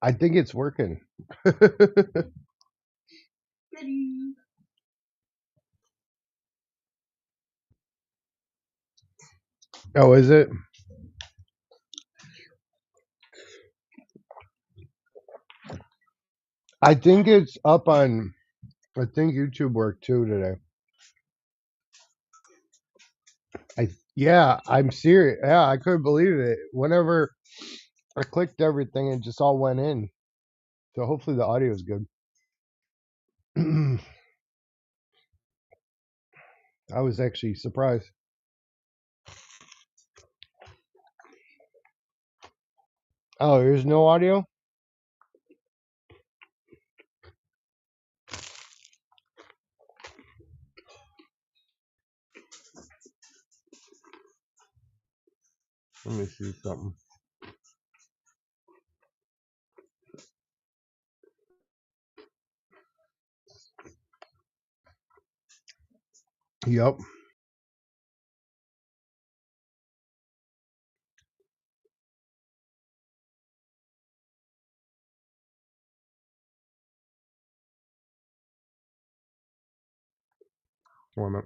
I think it's working. Oh, is it? I think it's up on. I think YouTube worked too today. Yeah, I'm serious. Yeah, I couldn't believe it. Whenever I clicked everything, it just all went in. So hopefully the audio is good. I was actually surprised. Oh, there's no audio? Let me see something. Yep. Warm up.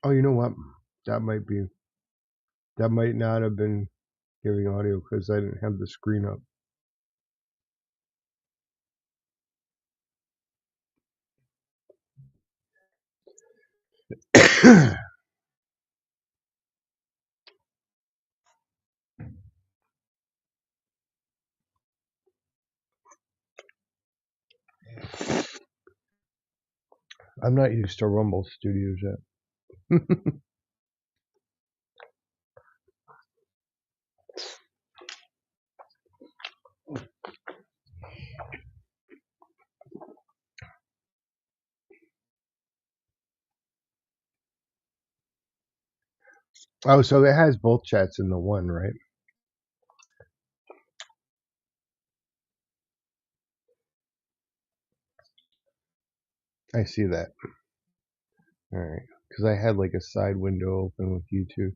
Oh, you know what? That might be. That might not have been giving audio because I didn't have the screen up. I'm not used to Rumble Studios yet. Oh, so it has both chats in the one, right? I see that. All right, because I had like a side window open with YouTube.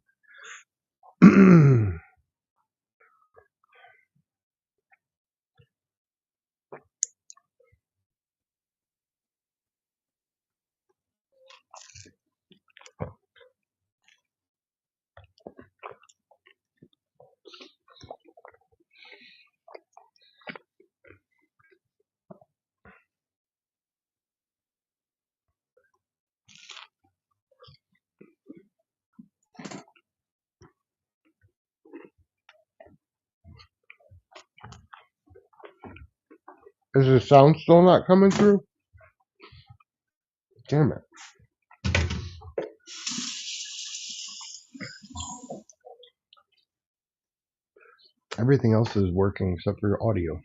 Is the sound still not coming through? Damn it. Everything else is working except for audio.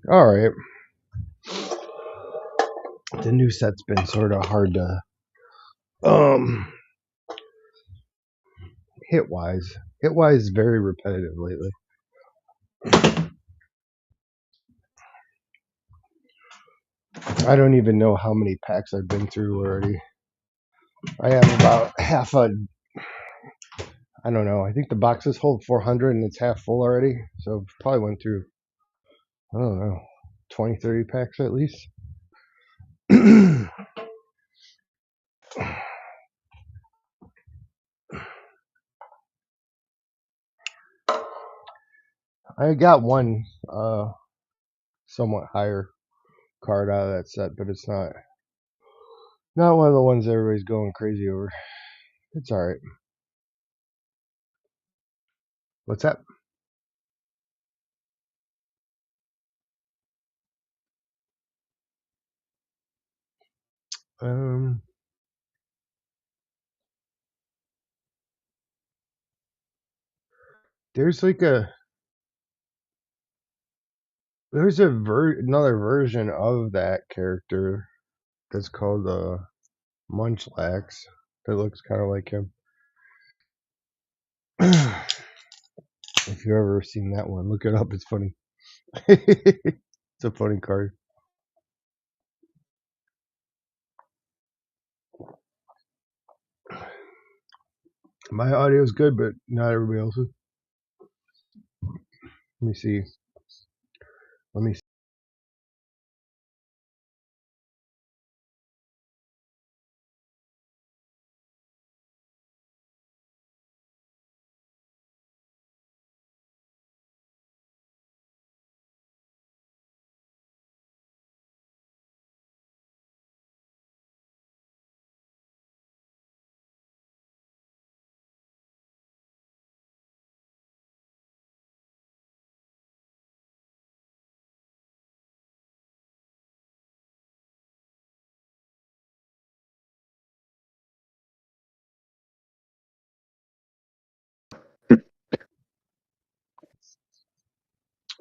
All right. The new set's been sort of hard to hit wise. Hit wise is very repetitive lately. I don't even know how many packs I've been through already. I have about half a. I don't know. I think the boxes hold 400 and it's half full already. So probably went through, I don't know, 20, 30 packs at least. I got one somewhat higher card out of that set, but it's not one of the ones everybody's going crazy over. It's all right. What's that? There's like there's another version of that character that's called Munchlax that looks kind of like him. If you've ever seen that one, look it up. It's funny. It's a funny card. My audio is good, but not everybody else's. Let me see. Let me see.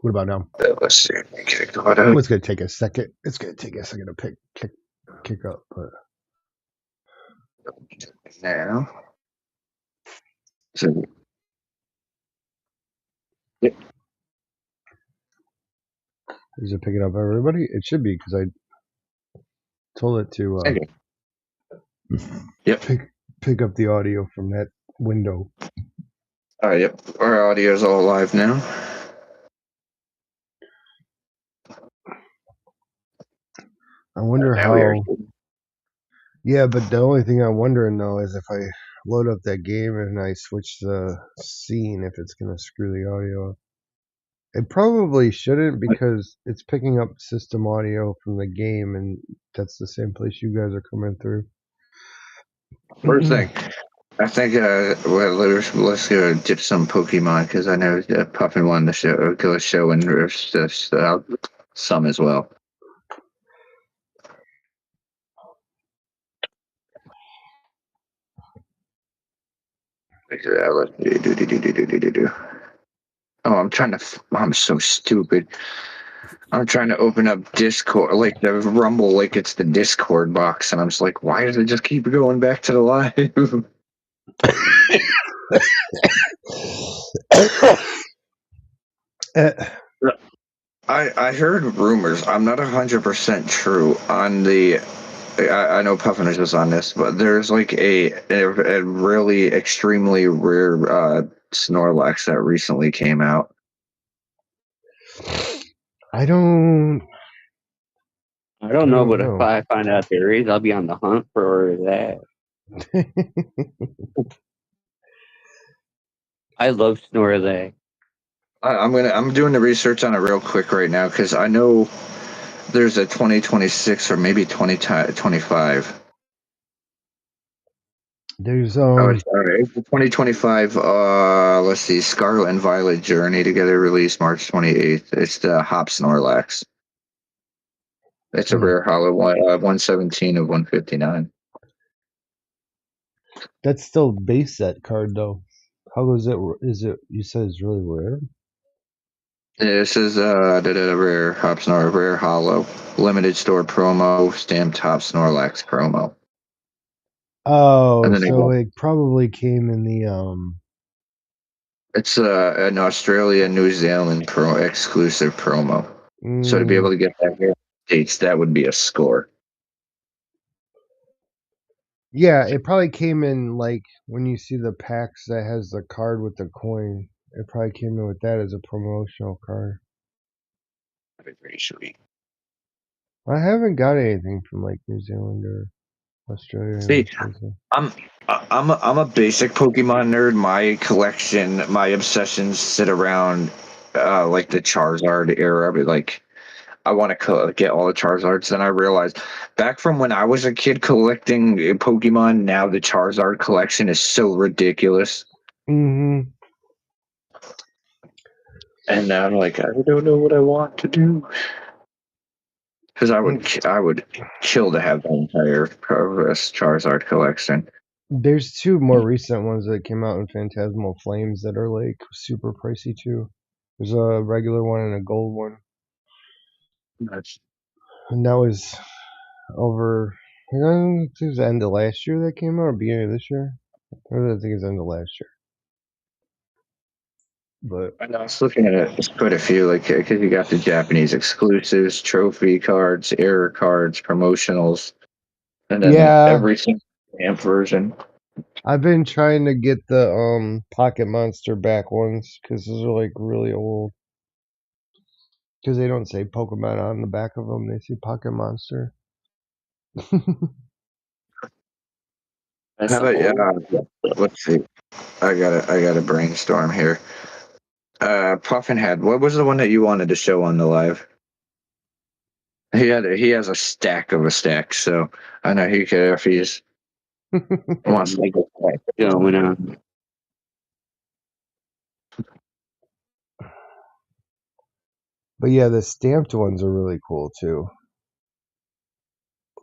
What about now? Let's see. It's gonna take a second. It's gonna take a second to kick up, but now. So, yep. is it picking up everybody? It should be because I told it to Yep. pick up the audio from that window. Yep. Our audio is all live now. I wonder how. Yeah, but the only thing I'm wondering though is if I load up that game and I switch the scene, if it's gonna screw the audio up. It probably shouldn't because it's picking up system audio from the game, and that's the same place you guys are coming through. First thing, I think well, let's go get some Pokemon because I know Puffin wanted to go show and some as well. Oh, I'm so stupid. I'm trying to open up Discord, like the Rumble, like it's the Discord box, and I'm just like, why does it just keep going back to the live? I heard rumors. I'm not 100% true on the. I know Puffiners was on this, but there's like a really extremely rare Snorlax that recently came out. I don't know, but if I find out there is, I'll be on the hunt for that. I love Snorlax. I'm doing the research on it real quick right now because I know there's a 2026 or maybe 2025. There's it's 2025. Let's see, Scarlet and Violet Journey together released March 28th. It's the Hop Snorlax. It's a rare hollow one, 117 of 159. That's still base set card though. How is it? Is it? You said it's really rare. This is rare Hop Snore, rare hollow, limited store promo, stamped Top Snorlax promo. Oh, so it probably came in the It's an Australia, New Zealand exclusive promo. So to be able to get that here in the States, that would be a score. Yeah, it probably came in like when you see the packs that has the card with the coin. It probably came in with that as a promotional card. That'd be pretty sweet. I haven't got anything from like New Zealand or Australia. See, I'm a basic Pokemon nerd. My collection, my obsessions sit around like the Charizard era. But like, I want to get all the Charizards. Then I realized back from when I was a kid collecting Pokemon, now the Charizard collection is so ridiculous. Mm-hmm. And now I'm like, I don't know what I want to do. Because I would kill to have the entire Progress Charizard collection. There's two more recent ones that came out in Phantasmal Flames that are like super pricey too. There's a regular one and a gold one. Nice. And that was over. I think it was the end of last year that came out, or beginning of this year. I think it was the end of last year. But I was looking at it. There's quite a few, like because you got the Japanese exclusives, trophy cards, error cards, promotionals, and then every single stamp version. I've been trying to get the Pocket Monster back ones because those are like really old. Because they don't say Pokemon on the back of them; they say Pocket Monster. How about let's see. I gotta brainstorm here. Puffinhead, what was the one that you wanted to show on the live? He has a stack of a stack, so I know he could if he's wants to go going on. But yeah, the stamped ones are really cool too.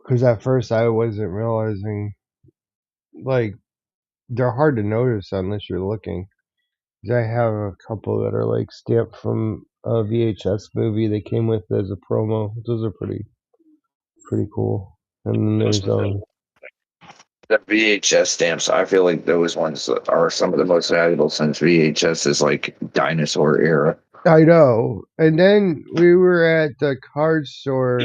Because at first I wasn't realizing, like, they're hard to notice unless you're looking. I have a couple that are like stamped from a VHS movie they came with as a promo. Those are pretty cool. And then there's the VHS stamps. I feel like those ones are some of the most valuable since VHS is like dinosaur era. I know. And then we were at the card store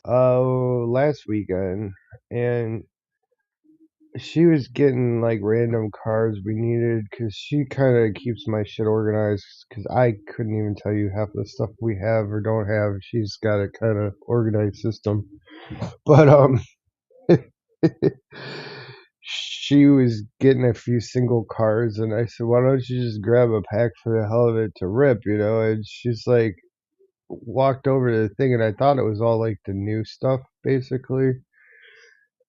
last weekend, and she was getting like random cards we needed because she kind of keeps my shit organized because I couldn't even tell you half the stuff we have or don't have. She's got a kind of organized system. But she was getting a few single cards, and I said, why don't you just grab a pack for the hell of it to rip, you know? And she's like, walked over to the thing, and I thought it was all like the new stuff, basically.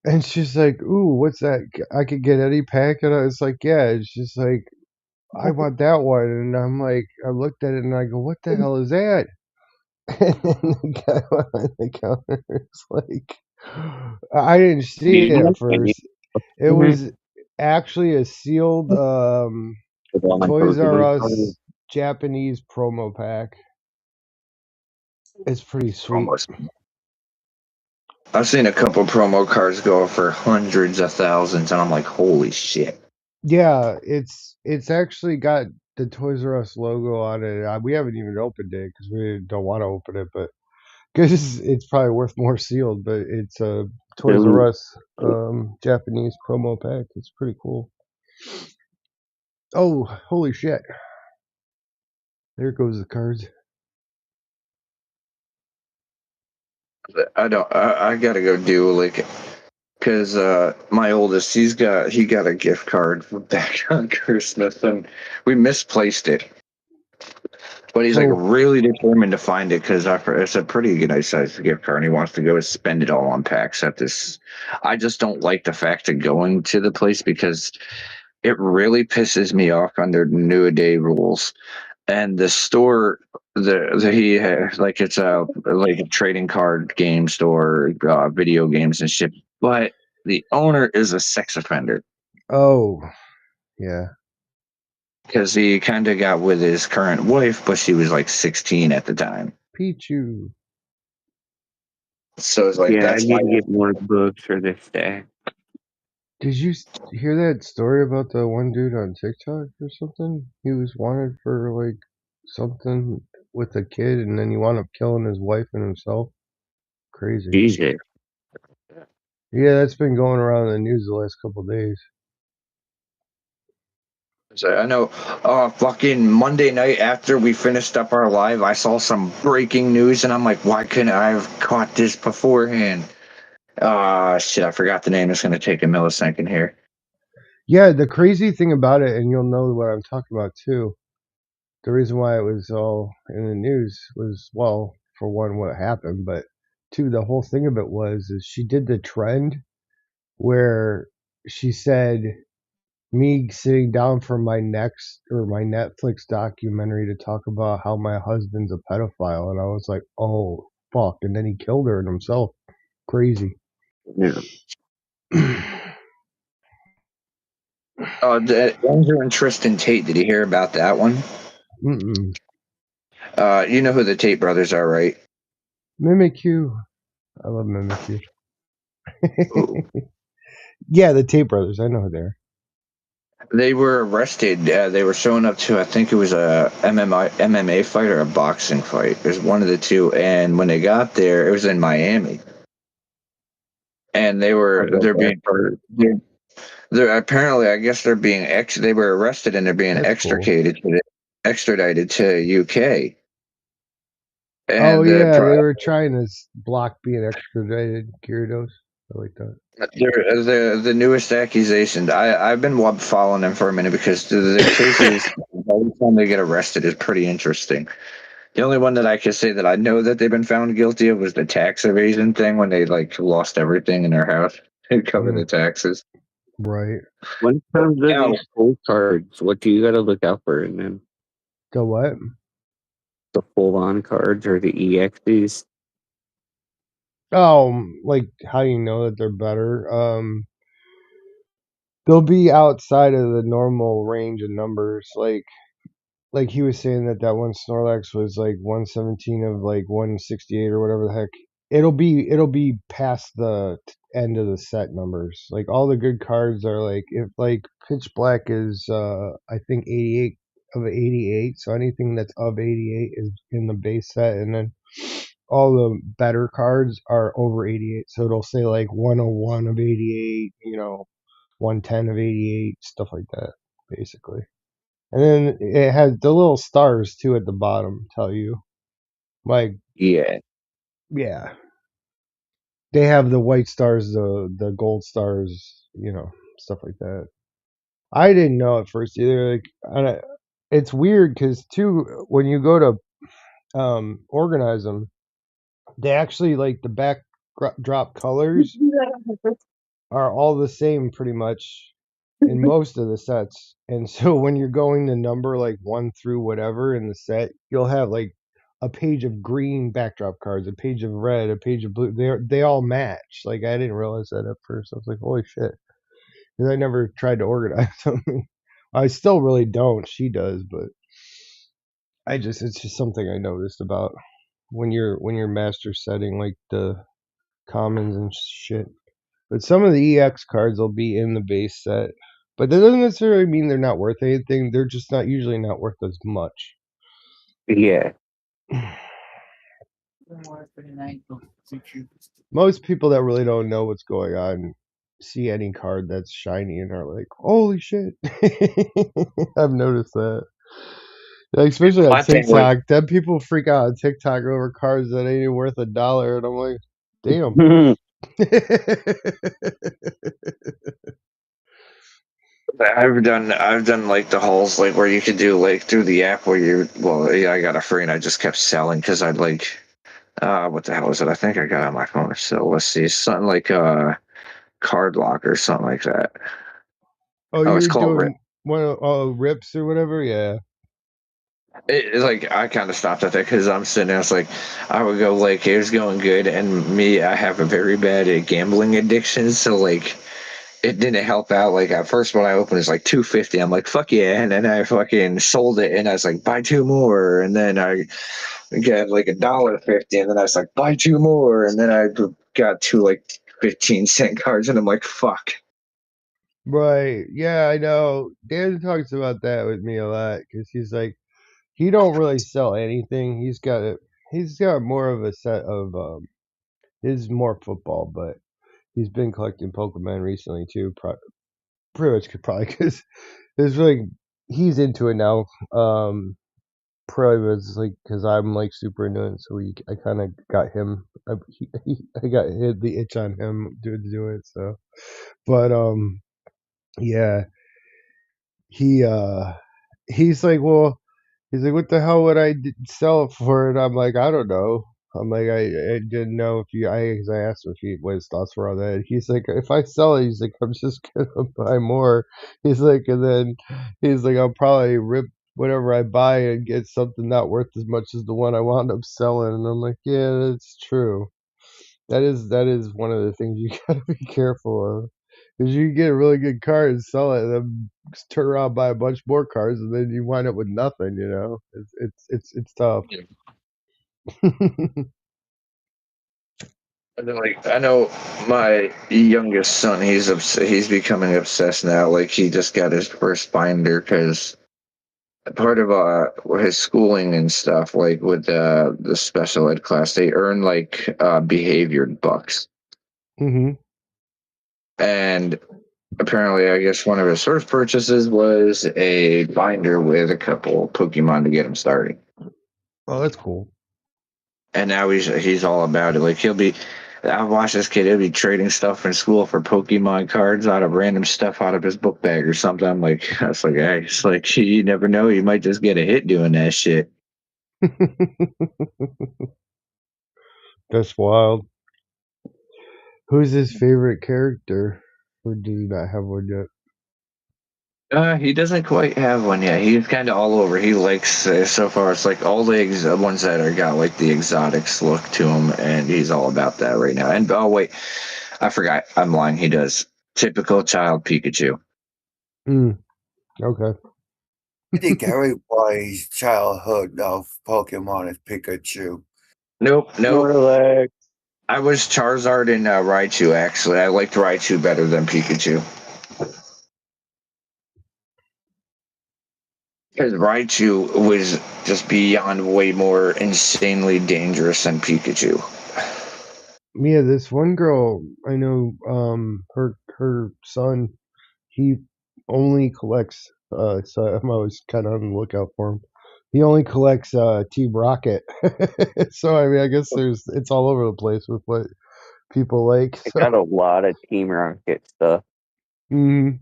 And she's like, ooh, what's that? I could get any pack? And I was like, yeah. And she's like, I want that one. And I'm like, I looked at it and I go, what the hell is that? And then the guy behind the counter is like, I didn't see it at first. It was actually a sealed Toys R Us Japanese promo pack. It's pretty sweet. I've seen a couple promo cards go for hundreds of thousands, and I'm like, holy shit. Yeah, it's actually got the Toys R Us logo on it. We haven't even opened it because we don't want to open it, but because it's probably worth more sealed. But it's a Toys R Us Japanese promo pack. It's pretty cool. Oh, holy shit! There goes the cards. I gotta go do like, because my oldest, he got a gift card back on Christmas, and we misplaced it. But he's like really determined to find it because it's a pretty nice sized gift card, and he wants to go spend it all on packs at this. I just don't like the fact of going to the place because it really pisses me off under New A Day rules. And the store, he has, like, it's a like a trading card game store, video games and shit. But the owner is a sex offender. Oh, yeah. because he kind of got with his current wife, but she was like 16 at the time. Pichu. So it's like, yeah, that's I need to get more books for this day. Did you hear that story about the one dude on TikTok or something? He was wanted for like something with a kid, and then he wound up killing his wife and himself. Crazy. Jesus. Yeah, that's been going around in the news the last couple of days. So I know, fucking Monday night after we finished up our live, I saw some breaking news, and I'm like, why couldn't I have caught this beforehand? Shit, I forgot the name. It's going to take a millisecond here. Yeah, the crazy thing about it, and you'll know what I'm talking about too. The reason why it was all in the news was, well, for one, what happened, but two, the whole thing of it is she did the trend where she said, me sitting down for my next or my Netflix documentary to talk about how my husband's a pedophile, and I was like, oh fuck, and then he killed her and himself. Crazy. Yeah. Andrew and Tristan Tate, did you hear about that one? Mm-mm. You know who the Tate brothers are, right? Mimikyu. I love Mimikyu. Yeah, the Tate brothers. I know who they are. They were arrested. They were showing up to, I think it was a MMA fight or a boxing fight. It was one of the two. And when they got there, it was in Miami. And they're being apparently, I guess they're being they were arrested and they're being extricated extradited to UK. And oh yeah, they were trying to block being extradited. Gyarados. I like that. The newest accusations. I've been following them for a minute because the cases every time they get arrested is pretty interesting. The only one that I can say that I know that they've been found guilty of was the tax evasion thing when they like lost everything in their house to cover the taxes. Right. When it comes to these full cards, what do you got to look out for in them? The what? The full-on cards or the EXs? Oh, like how you know that they're better? They'll be outside of the normal range of numbers. Like he was saying that one Snorlax was like 117 of like 168 or whatever the heck. It'll be past the end of the set numbers. Like all the good cards are like, if like Pitch Black is I think 88 of 88, so anything that's of 88 is in the base set, and then all the better cards are over 88. So it'll say like 101 of 88, 110 of 88, stuff like that, basically. And then it has the little stars too at the bottom tell you. Like, yeah. They have the white stars, the gold stars, stuff like that. I didn't know at first either. Like, it's weird because too, when you go to organize them, they actually like the backdrop colors are all the same pretty much in most of the sets. And so when you're going to number like 1 through whatever in the set, you'll have like a page of green backdrop cards, a page of red, a page of blue. They all match. Like I didn't realize that at first. I was like, holy shit. Because I never tried to organize something. I still really don't. She does, but it's just something I noticed about when you're master setting like the commons and shit. But some of the EX cards will be in the base set. But that doesn't necessarily mean they're not worth anything. They're just usually not worth as much. Yeah. Most people that really don't know what's going on see any card that's shiny and are like, holy shit. I've noticed that. Like, especially on TikTok. Then people freak out on TikTok over cards that ain't even worth $1. And I'm like, damn. I've done like the hauls like where you could do like through the app where I got a free and I just kept selling because I'd like what the hell is it? I think I got it on my phone. So let's see, something like Card Lock or something like that. Oh, it's called doing one of rips or whatever. Yeah. It's like I kind of stopped at that because I'm sitting there. It's like I would go like it was going good, and I have a very bad gambling addiction. So like it didn't help out. Like at first when I opened it's like $250. I'm like, fuck yeah. And then I fucking sold it and I was like, buy two more. And then I got like $1.50 and then I was like, buy two more. And then I got two like 15-cent cards and I'm like, fuck. Right. Yeah, I know. Dan talks about that with me a lot because he's like, he don't really sell anything. He's got more of a set of his more football, but he's been collecting Pokemon recently too. Pretty much probably because it's really he's into it now. Probably was like because I'm like super into it, so I kind of got him. I got hit the itch on him to do it. So, but yeah, he he's like, well, he's like, what the hell would I sell it for? And I'm like, I don't know. I'm like, I didn't know if you. Cause I asked him if what his thoughts were on that. He's like, if I sell it, he's like, I'm just gonna buy more. He's like, and then he's like, I'll probably rip whatever I buy and get something not worth as much as the one I wound up selling. And I'm like, yeah, that's true. That is one of the things you gotta be careful of. Because you can get a really good car and sell it, and then turn around and buy a bunch more cars, and then you wind up with nothing. You know, it's tough. And then, like I know my youngest son, he's becoming obsessed now. Like he just got his first binder because part of his schooling and stuff, like with the special ed class, they earn like behavior bucks. Mm-hmm. And apparently, I guess one of his first purchases was a binder with a couple Pokemon to get him started. Oh, that's cool. And now he's all about it. Like I watched this kid. He'll be trading stuff in school for Pokemon cards out of random stuff out of his book bag or something. I'm like, I was like, hey, it's like you never know. You might just get a hit doing that shit. That's wild. Who's his favorite character? Or do you not have one yet? He doesn't quite have one yet. He's kind of all over. He likes so far. It's like all the ones that are got like the exotics look to him, and he's all about that right now. And oh wait, I forgot. I'm lying. He does typical child Pikachu. Okay. I think everybody's childhood of Pokemon is Pikachu. Nope. Snorlax. I was Charizard and Raichu, actually. I liked Raichu better than Pikachu. Because Raichu was just beyond way more insanely dangerous than Pikachu. Yeah, this one girl I know, her son, he only collects. So I'm always kind of on the lookout for him. He only collects Team Rocket. So I mean, I guess it's all over the place with what people like. I got a lot of Team Rocket stuff. Mm.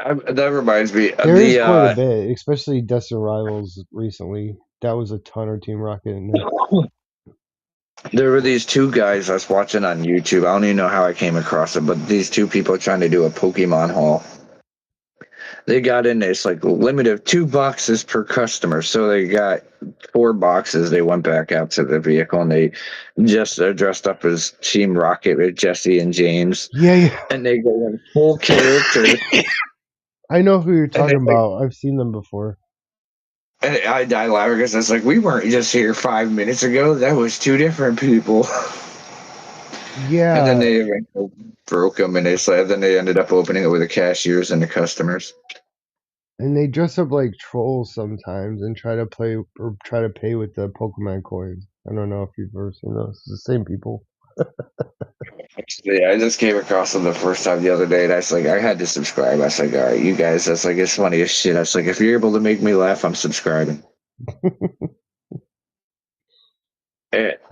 That reminds me. There is quite a bit, especially Destined Rivals recently. That was a ton of Team Rocket in there. There were these two guys I was watching on YouTube. I don't even know how I came across it, but these two people trying to do a Pokemon haul. They got in this like limit of 2 boxes per customer. So they got 4 boxes. They went back out to the vehicle and they just dressed up as Team Rocket with Jesse and James. Yeah. And they go in full character. I know who you're talking about. I've seen them before. And I died laughing because it's like, we weren't just here 5 minutes ago. That was 2 different people. Yeah. And then they broke them, and then they ended up opening it with the cashiers and the customers. And they dress up like trolls sometimes and try to pay with the Pokemon coins. I don't know if you've ever seen those. It's the same people. Actually, I just came across them the first time the other day, and I was like, I had to subscribe. I was like, all right, you guys, that's like, it's funny as shit. I was like, if you're able to make me laugh, I'm subscribing.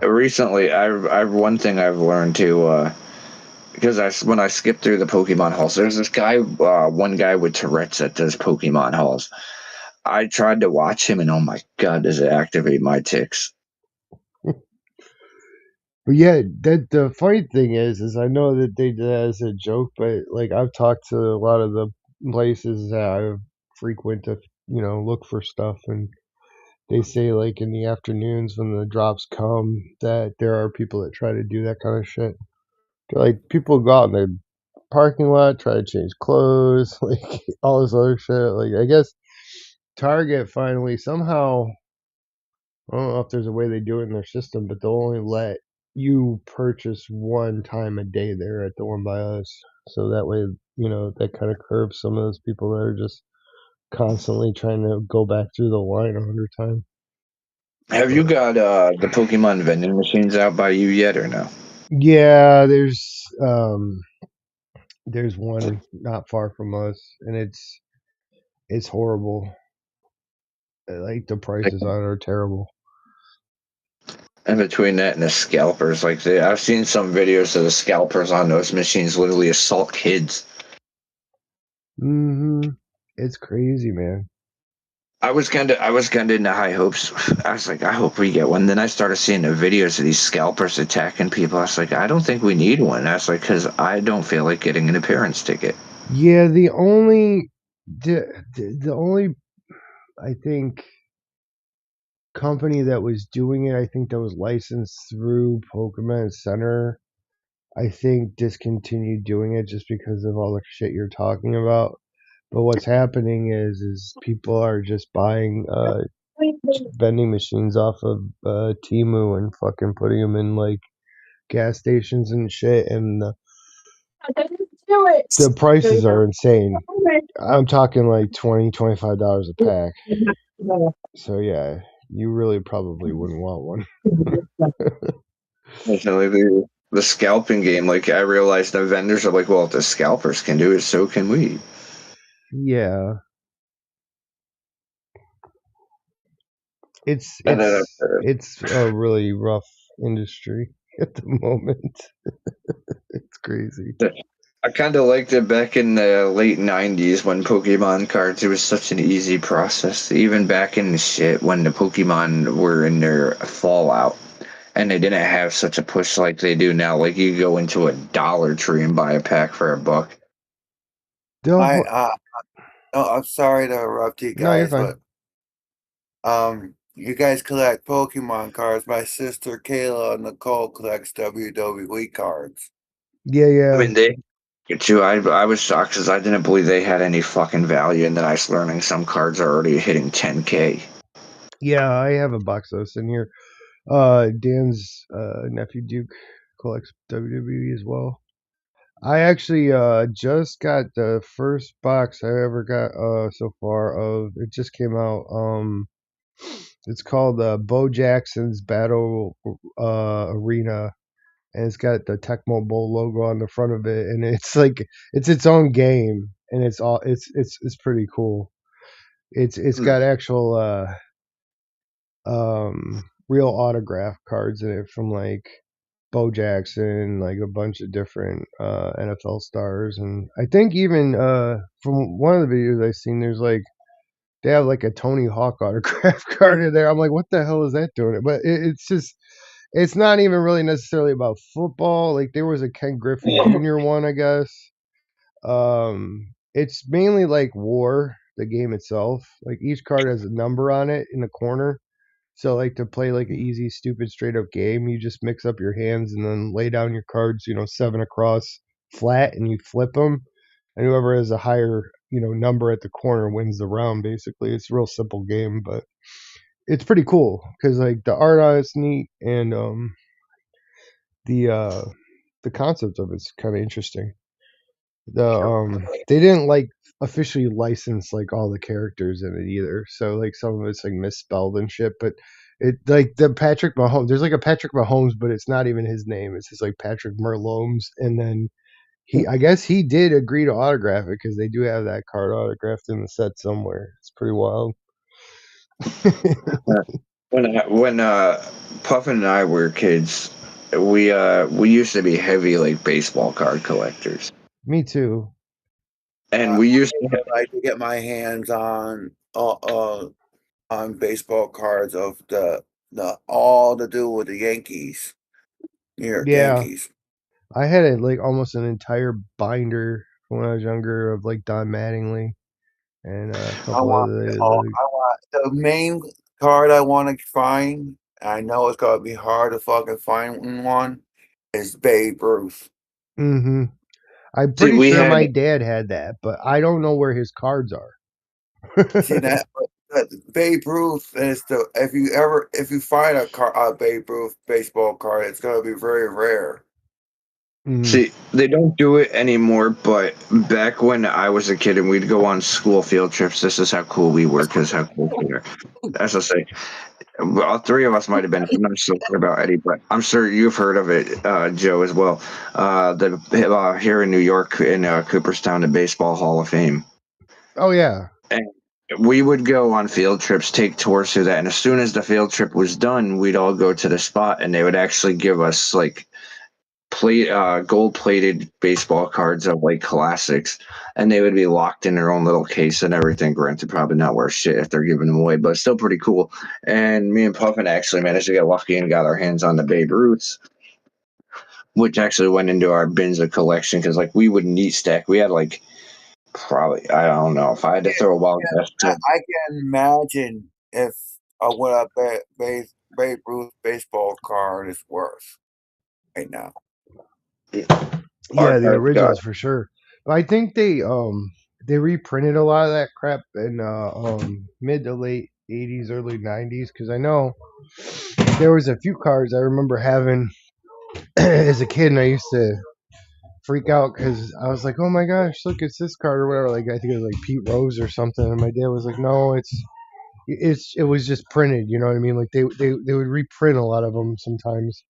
Recently, I've one thing I've learned too, because when I skip through the Pokemon halls, there's this guy, one guy with Tourette's that does Pokemon halls. I tried to watch him, and oh my god, does it activate my tics? But yeah, the funny thing is I know that they did that as a joke, but like I've talked to a lot of the places that I frequent to, look for stuff, and they say like in the afternoons when the drops come that there are people that try to do that kind of shit. Like people go out in their parking lot, try to change clothes, like all this other shit. Like I guess Target finally somehow, I don't know if there's a way they do it in their system, but they'll only let you purchase one time a day there at the one by us. So that way, that kind of curbs some of those people that are just constantly trying to go back through the line 100 times. Have you got the Pokemon vending machines out by you yet, or no? Yeah, there's one not far from us, and it's horrible. Like the prices on it are terrible. And between that and the scalpers, I've seen some videos of the scalpers on those machines literally assault kids. It's crazy, man. I was kind of into high hopes. I was like, I hope we get one. Then I started seeing the videos of these scalpers attacking people. I was like, I don't think we need one. I was like, because I don't feel like getting an appearance ticket. Yeah, the only I think company that was doing it, I think that was licensed through Pokemon Center, I think discontinued doing it just because of all the shit you're talking about. But what's happening is people are just buying vending machines off of Temu and fucking putting them in like gas stations and shit, and the prices are insane. I'm talking like $20-$25 a pack. So yeah, you really probably wouldn't want one. The scalping game, I realized the vendors are like, well, if the scalpers can do it, so can we. Yeah. It's a really rough industry at the moment. It's crazy. I kind of liked it back in the late 90s when Pokemon cards, it was such an easy process. Even back in the shit when the Pokemon were in their fallout and they didn't have such a push like they do now. Like you go into a Dollar Tree and buy a pack for $1. I'm sorry to interrupt you No, you're guys, fine. but you guys collect Pokemon cards. My sister Kayla Nicole collects WWE cards. Yeah. I mean, they too. I was shocked because I didn't believe they had any fucking value, and then I was learning some cards are already hitting 10K. Yeah, I have a box of those in here. Dan's nephew Duke collects WWE as well. I actually just got the first box I ever got so far of it. Just came out. It's called Bo Jackson's Battle Arena, and it's got the Tecmo Bowl logo on the front of it, and it's like it's its own game, and it's pretty cool. It's got actual real autograph cards in it from like Bo Jackson, like a bunch of different NFL stars, and I think even from one of the videos I've seen, there's like they have like a Tony Hawk autograph card in there. I'm like, what the hell is that doing? But it's just, it's not even really necessarily about football. Like there was a Ken Griffey Jr. one, I guess. It's mainly like War, the game itself. Like each card has a number on it in the corner. So like to play like an easy, stupid, straight up game, you just mix up your hands and then lay down your cards, 7 across flat, and you flip them, and whoever has a higher, number at the corner wins the round. Basically, it's a real simple game, but it's pretty cool because like the art on it's neat, and the concept of it's kind of interesting. They didn't like officially license like all the characters in it either, so like some of it's like misspelled and shit, but it like the Patrick Mahomes, there's like a Patrick Mahomes, but it's not even his name, it's just like Patrick Merlomes, and then I guess he did agree to autograph it because they do have that card autographed in the set somewhere. It's pretty wild. When Puffin and I were kids, we used to be heavy like baseball card collectors. Me too. And we used to like to get my hands on baseball cards of the all to do with the Yankees. New York Yankees. I had like almost an entire binder when I was younger of like Don Mattingly and a couple of I want the main card I want to find. I know it's gonna be hard to fucking find one. Is Babe Ruth. Mm-hmm. I'm pretty sure my dad had that, but I don't know where his cards are. See that Babe Ruth is the if you find a Babe Ruth baseball card, it's gonna be very rare. See, they don't do it anymore, but back when I was a kid and we'd go on school field trips, this is how cool we were, because how cool we were. As I say, all three of us might have been. I'm not sure about Eddie, but I'm sure you've heard of it, Joe, as well. Here in New York, in Cooperstown, the Baseball Hall of Fame. Oh, yeah. And we would go on field trips, take tours through that, and as soon as the field trip was done, we'd all go to the spot, and they would actually give us like gold-plated baseball cards of like classics, and they would be locked in their own little case and everything. Granted, probably not worth shit if they're giving them away, but still pretty cool. And me and Puffin actually managed to get lucky and got our hands on the Babe Ruths, which actually went into our bins of collection because like we would neat stack. We had like probably, I don't know, if I had to throw a wild guess. I can imagine if what a Babe Ruth baseball card is worth right now. Yeah, the originals for sure. But I think they reprinted a lot of that crap in mid to late 80s, early 90s, because I know there was a few cards I remember having as a kid, and I used to freak out because I was like, "Oh my gosh, look, it's this card or whatever." Like I think it was like Pete Rose or something, and my dad was like, "No, it was just printed." You know what I mean? Like they would reprint a lot of them sometimes.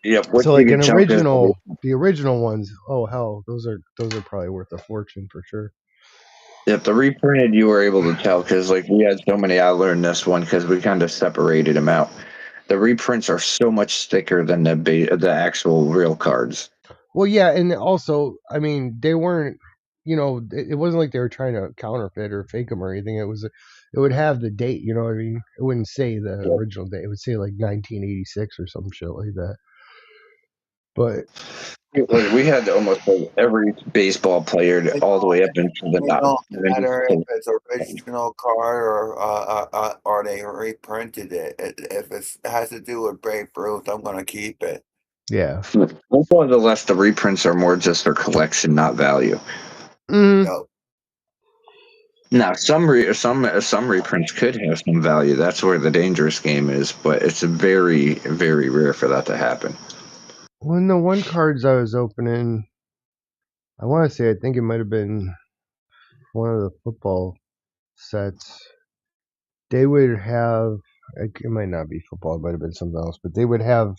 Yep. So like an original, the original ones, oh hell, those are probably worth a fortune for sure. Yep, the reprinted you were able to tell because like we had so many. I learned this one because we kind of separated them out. The reprints are so much thicker than the actual real cards. Well, yeah, and also, I mean, they weren't, it wasn't like they were trying to counterfeit or fake them or anything. It would have the date, you know what I mean? It wouldn't say the original date. It would say like 1986 or some shit like that. But like we had almost like every baseball player all the way up into the top. It don't matter if it's a original card or they reprinted it. If it has to do with Babe Ruth, I'm gonna keep it. Yeah. Nonetheless, the reprints are more just for collection, not value. No. Now, some reprints could have some value. That's where the dangerous game is, but it's very, very rare for that to happen. When the one cards I was opening, I want to say I think it might have been one of the football sets. They would have, it might not be football, it might have been something else, but they would have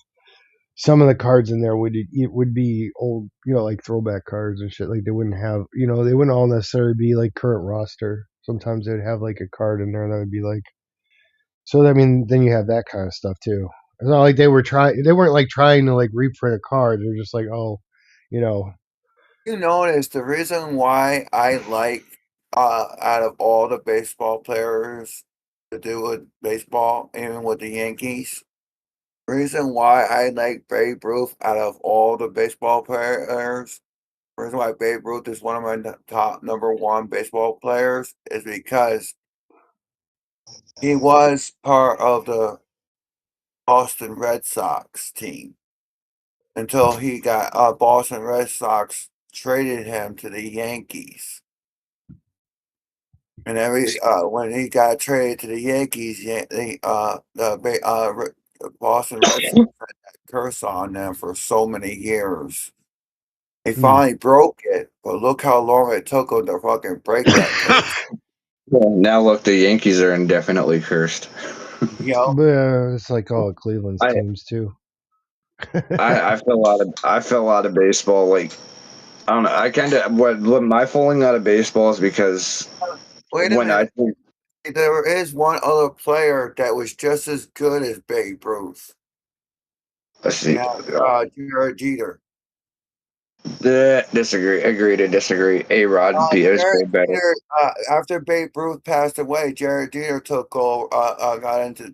some of the cards in there would be old, like throwback cards and shit. Like they wouldn't have, they wouldn't all necessarily be like current roster. Sometimes they'd have like a card in there that would be like. So I mean, then you have that kind of stuff too. It's not like they weren't like trying to like reprint a card. They're just like, oh, You notice the reason why I like out of all the baseball players to do with baseball, even with the Yankees. Reason why I like Babe Ruth out of all the baseball players, reason why Babe Ruth is one of my top number one baseball players is because he was part of the Boston Red Sox team until he got Boston Red Sox traded him to the Yankees. And when he got traded to the Yankees, Boston Red Sox had that curse on them for so many years. They finally broke it, but look how long it took them to fucking break that curse. Well, now look, the Yankees are indefinitely cursed. Yeah, it's like all Cleveland's teams too. I fell out of baseball. Like I don't know. I kind of what my falling out of baseball is because Wait a minute. There is one other player that was just as good as Babe Ruth. Let's see. Jared Jeter. Disagree. Agree to disagree. A-Rod is way better. After Babe Ruth passed away, Jared Jeter took over, got into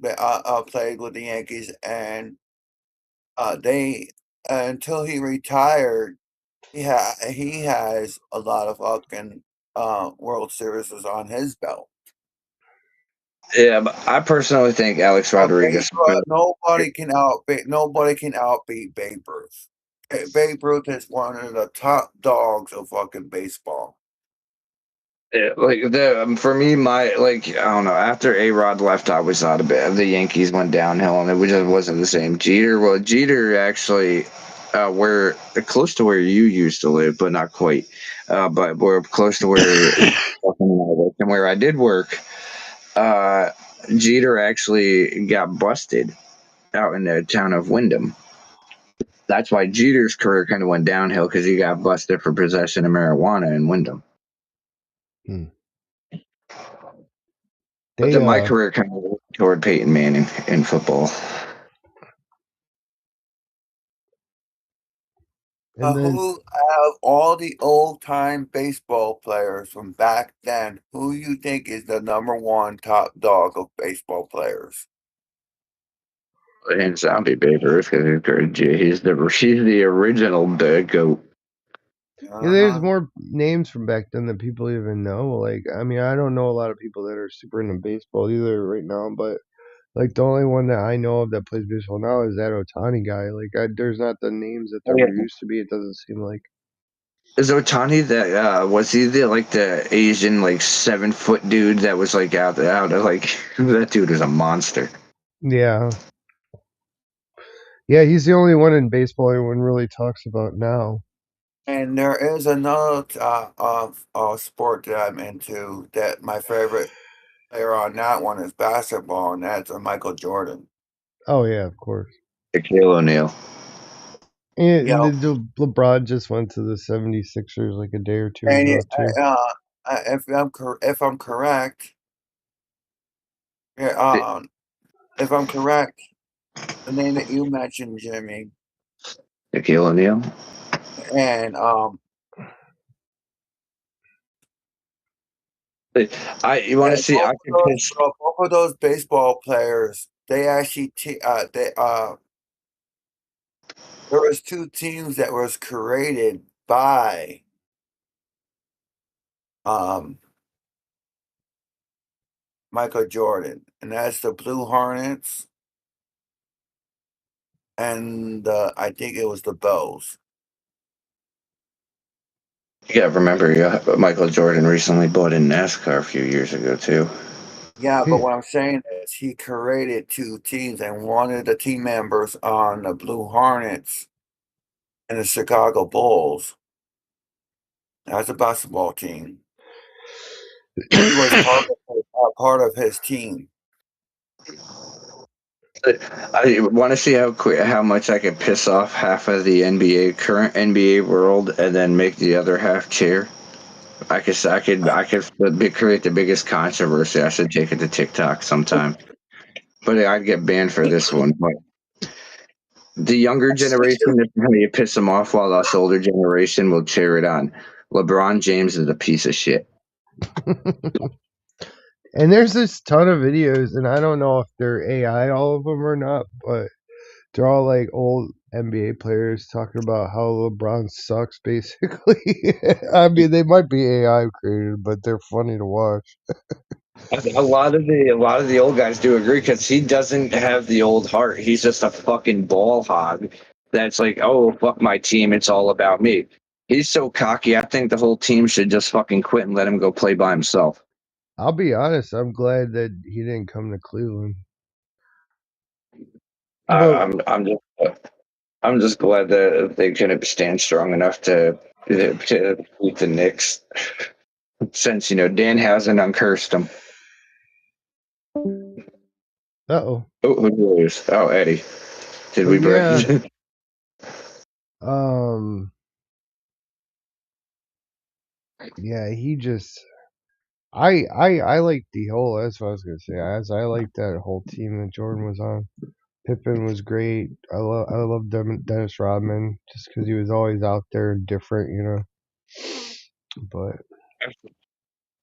played with the Yankees, and they until he retired, he has a lot of fucking World Series on his belt. Yeah, but I personally think Alex Rodriguez. Nobody can outbeat Babe Ruth. Babe Ruth is one of the top dogs of fucking baseball. Yeah, like for me, my I don't know. After A-Rod left, I was out of bed. The Yankees went downhill, and it just wasn't the same. Jeter actually, we're close to where you used to live, but not quite. But we're close to where and where I did work. Jeter actually got busted out in the town of Wyndham. That's why Jeter's career kind of went downhill because he got busted for possession of marijuana in Wyndham. But then my career kind of went toward Peyton Manning in football. And then, who out of all the old time baseball players from back then, who you think is the #1 top dog of baseball players? Hands down, be Babe Ruth because he's the original goat. Yeah, there's more names from back then that people even know. Like, I mean, I don't know a lot of people that are super into baseball either right now, but like the only one that I know of that plays baseball now is that Ohtani guy. Like, there's not the names that there used to be. It doesn't seem like. Is Ohtani that was he the Asian 7-foot dude that was out of that dude was a monster. Yeah. Yeah, he's the only one in baseball everyone really talks about now. And there is another sport that I'm into that my favorite player on that one is basketball, and that's Michael Jordan. Oh yeah, of course. Shaquille O'Neal. And LeBron just went to the 76ers like a day or two ago too. If I'm correct, if I'm correct, the name that you mentioned, Jimmy, Shaquille O'Neal, and you want to see? Both of those baseball players, they actually there was 2 teams that was created by Michael Jordan, and that's the Blue Hornets, and I think it was the Bells. You gotta remember, Michael Jordan recently bought in NASCAR a few years ago too. Yeah, but what I'm saying is he created 2 teams, and one of the team members on the Blue Hornets and the Chicago Bulls. That's a basketball team. He was part of his team. I want to see how much I could piss off half of the current NBA world, and then make the other half cheer. I could create the biggest controversy. I should take it to TikTok sometime, but I'd get banned for this one. But the younger generation is going to piss them off, while us older generation will cheer it on. LeBron James is a piece of shit. And there's this ton of videos, and I don't know if they're AI, all of them or not, but they're all like old NBA players talking about how LeBron sucks, basically. I mean, they might be AI created, but they're funny to watch. A lot of the old guys do agree, because he doesn't have the old heart. He's just a fucking ball hog. That's like, oh, fuck my team. It's all about me. He's so cocky. I think the whole team should just fucking quit and let him go play by himself. I'll be honest. I'm glad that he didn't come to Cleveland. I'm just glad that they couldn't stand strong enough to beat the Knicks, since Danhausen uncursed them. Uh-oh. Oh, who knows? Oh, Eddie. Did we break? Yeah. Yeah, he just. I like the whole. That's what I was gonna say. I like that whole team that Jordan was on. Pippen was great. I love Dennis Rodman just because he was always out there and different, But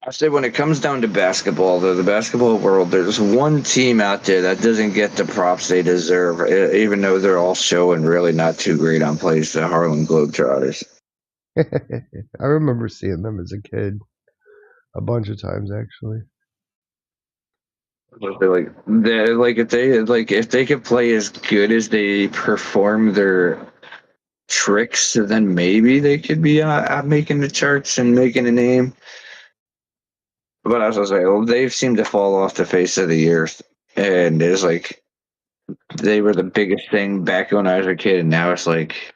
I say, when it comes down to basketball, the basketball world, there's one team out there that doesn't get the props they deserve, even though they're all showing really not too great on plays. The Harlem Globetrotters. I remember seeing them as a kid a bunch of times, actually. If they could play as good as they perform their tricks, then maybe they could be making the charts and making a name. But as I say, well, they've seemed to fall off the face of the earth, and it's like they were the biggest thing back when I was a kid, and now it's like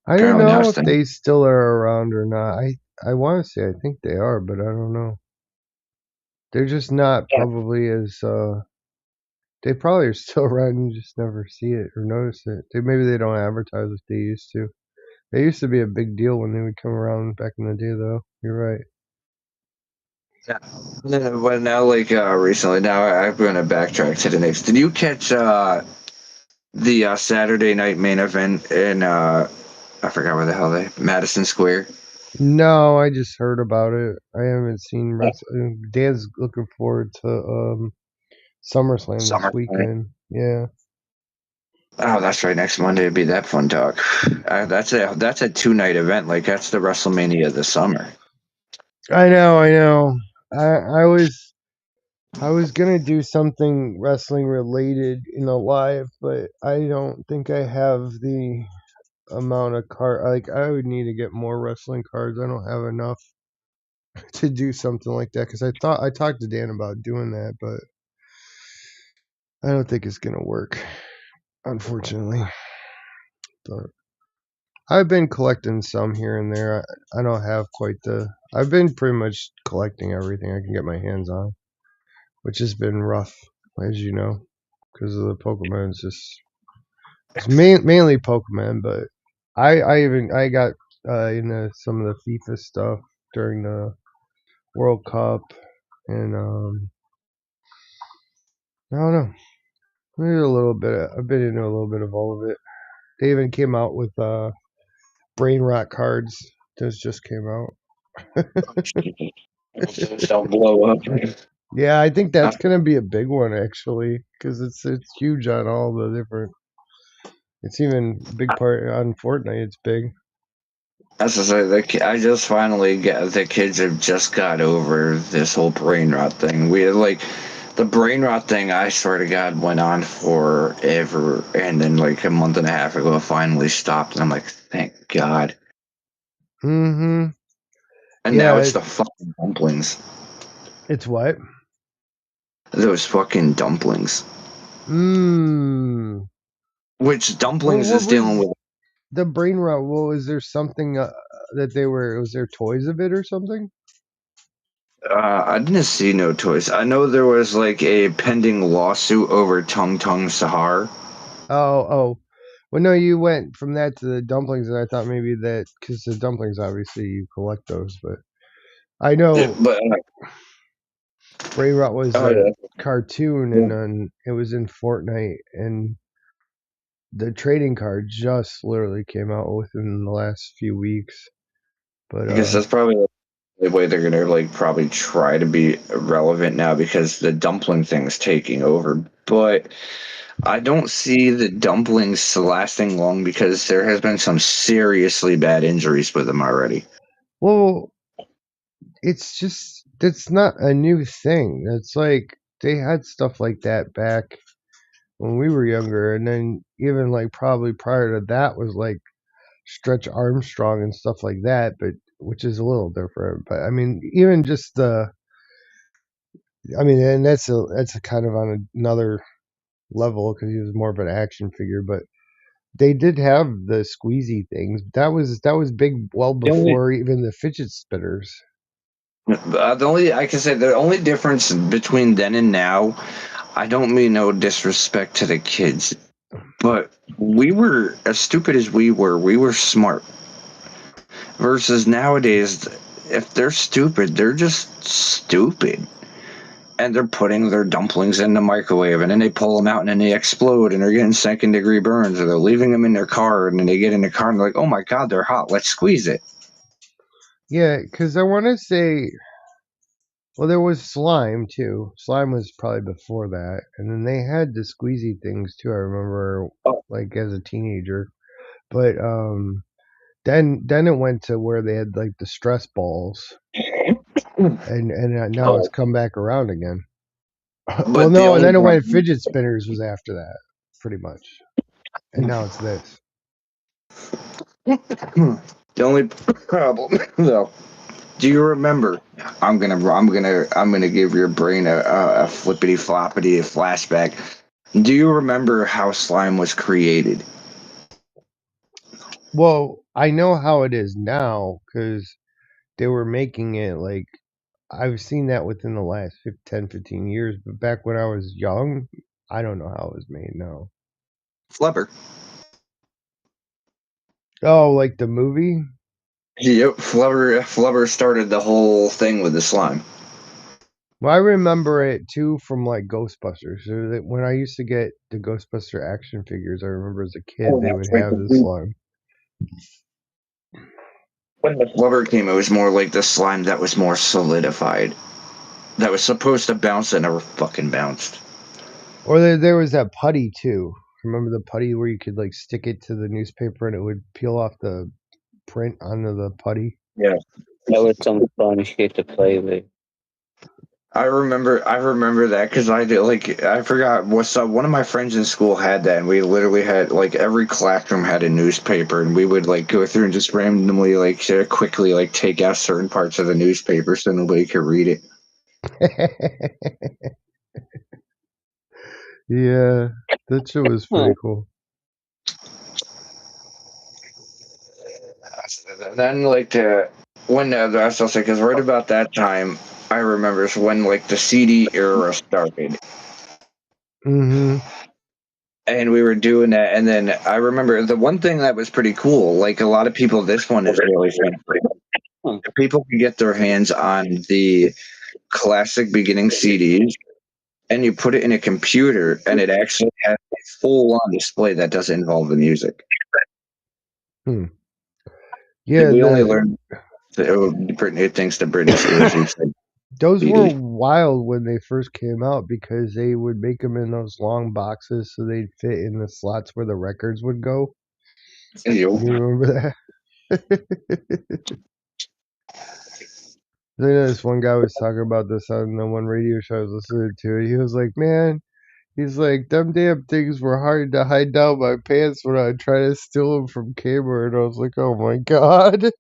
I don't apparently know if nothing. they still are around or not. I want to say I think they are, but I don't know. They're just not probably as they probably are still around. You just never see it or notice it. Maybe they don't advertise like they used to. They used to be a big deal when they would come around back in the day, though. You're right. Yeah. But now, like recently, now I'm going to backtrack to the Knicks. Did you catch the Saturday night main event in I forgot where the hell Madison Square? No, I just heard about it. I haven't seen Dan's looking forward to SummerSlam this weekend. Yeah. Oh, that's right. Next Monday would be that fun talk. That's a 2-night event. Like that's the WrestleMania of the summer. I know. I was gonna do something wrestling related in a live, but I don't think I have the amount of card. Like I would need to get more wrestling cards. I don't have enough to do something like that because I talked to Dan about doing that, but I don't think it's gonna work, unfortunately. But I've been collecting some here and there. I don't have quite the. I've been pretty much collecting everything I can get my hands on, which has been rough, as you know, because of the Pokemon. It's mainly Pokemon, but I got into some of the FIFA stuff during the World Cup, and I don't know, maybe a little bit. I've been into a little bit of all of it. They even came out with brain rot cards. Those just came out. Don't blow up. Yeah, I think that's gonna be a big one actually, because it's huge on all the different. It's even big part on Fortnite. It's big. As I say, I just finally get the kids have just got over this whole brain rot thing. We had like the brain rot thing. I swear to God, went on forever, and then like a month and a half ago, it finally stopped. And I'm like, thank God. Mm-hmm. And now it's the fucking dumplings. It's what? Those fucking dumplings. Mmm. Which dumplings is dealing with the brain rot? Well, is there something that they were? Was there toys of it or something? I didn't see no toys. I know there was like a pending lawsuit over Tung Tung Sahar. Oh. Well, no, you went from that to the dumplings, and I thought maybe that because the dumplings, obviously, you collect those, but I know brain rot was a cartoon, and then it was in Fortnite, and the trading card just literally came out within the last few weeks. But I guess that's probably the way they're gonna like probably try to be relevant now because the dumpling thing's taking over. But I don't see the dumplings lasting long because there has been some seriously bad injuries with them already. Well, it's not a new thing. It's like they had stuff like that back when we were younger, and then even like probably prior to that was like Stretch Armstrong and stuff like that, but which is a little different. But I mean, even just and that's a kind of on another level because he was more of an action figure, but they did have the squeezy things. That was big well before even the fidget spinners. The only difference between then and now, I don't mean no disrespect to the kids, but we were as stupid as we were smart. Versus nowadays, if they're stupid, they're just stupid. And they're putting their dumplings in the microwave, and then they pull them out, and then they explode, and they're getting second-degree burns, or they're leaving them in their car, and then they get in the car, and they're like, oh my God, they're hot, let's squeeze it. Yeah, because I want to say, well, there was slime too. Slime was probably before that, and then they had the squeezy things too. I remember, like as a teenager, but then it went to where they had like the stress balls, and now it's come back around again. Well, no, and then it went fidget spinners was after that, pretty much, and now it's this. The only problem, though, do you remember? I'm gonna give your brain a flippity floppity flashback. Do you remember how slime was created? Well, I know how it is now because they were making it like I've seen that within the last 10, 15 years, but back when I was young, I don't know how it was made. No. Flubber. Oh, like the movie? Yep, Flubber started the whole thing with the slime. Well, I remember it too from like Ghostbusters. So that when I used to get the Ghostbuster action figures, I remember as a kid they would have the slime. When the Flubber came, it was more like the slime that was more solidified. That was supposed to bounce and never fucking bounced. Or there was that putty too. Remember the putty where you could like stick it to the newspaper and it would peel off the print onto the putty? Yeah. That was some fun shit to play with. I remember that because I did I forgot what's up. One of my friends in school had that, and we literally had like every classroom had a newspaper, and we would like go through and just randomly quickly like take out certain parts of the newspaper so nobody could read it. Yeah, that shit was pretty cool. Then when that's also because right about that time I remember is when like the CD era started. Mm-hmm. And we were doing that, and then I remember the one thing that was pretty cool. Like a lot of people, this one is really fun. People can get their hands on the classic beginning CDs, and you put it in a computer, and it actually has a full-on display that doesn't involve the music. Yeah, we only learned thanks to Britney Spears. Those were wild when they first came out because they would make them in those long boxes so they'd fit in the slots where the records would go. You remember that? This one guy was talking about this on the one radio show I was listening to. He was like, man, he's like, them damn things were hard to hide down my pants when I tried to steal them from Kmart. And I was like, oh my God.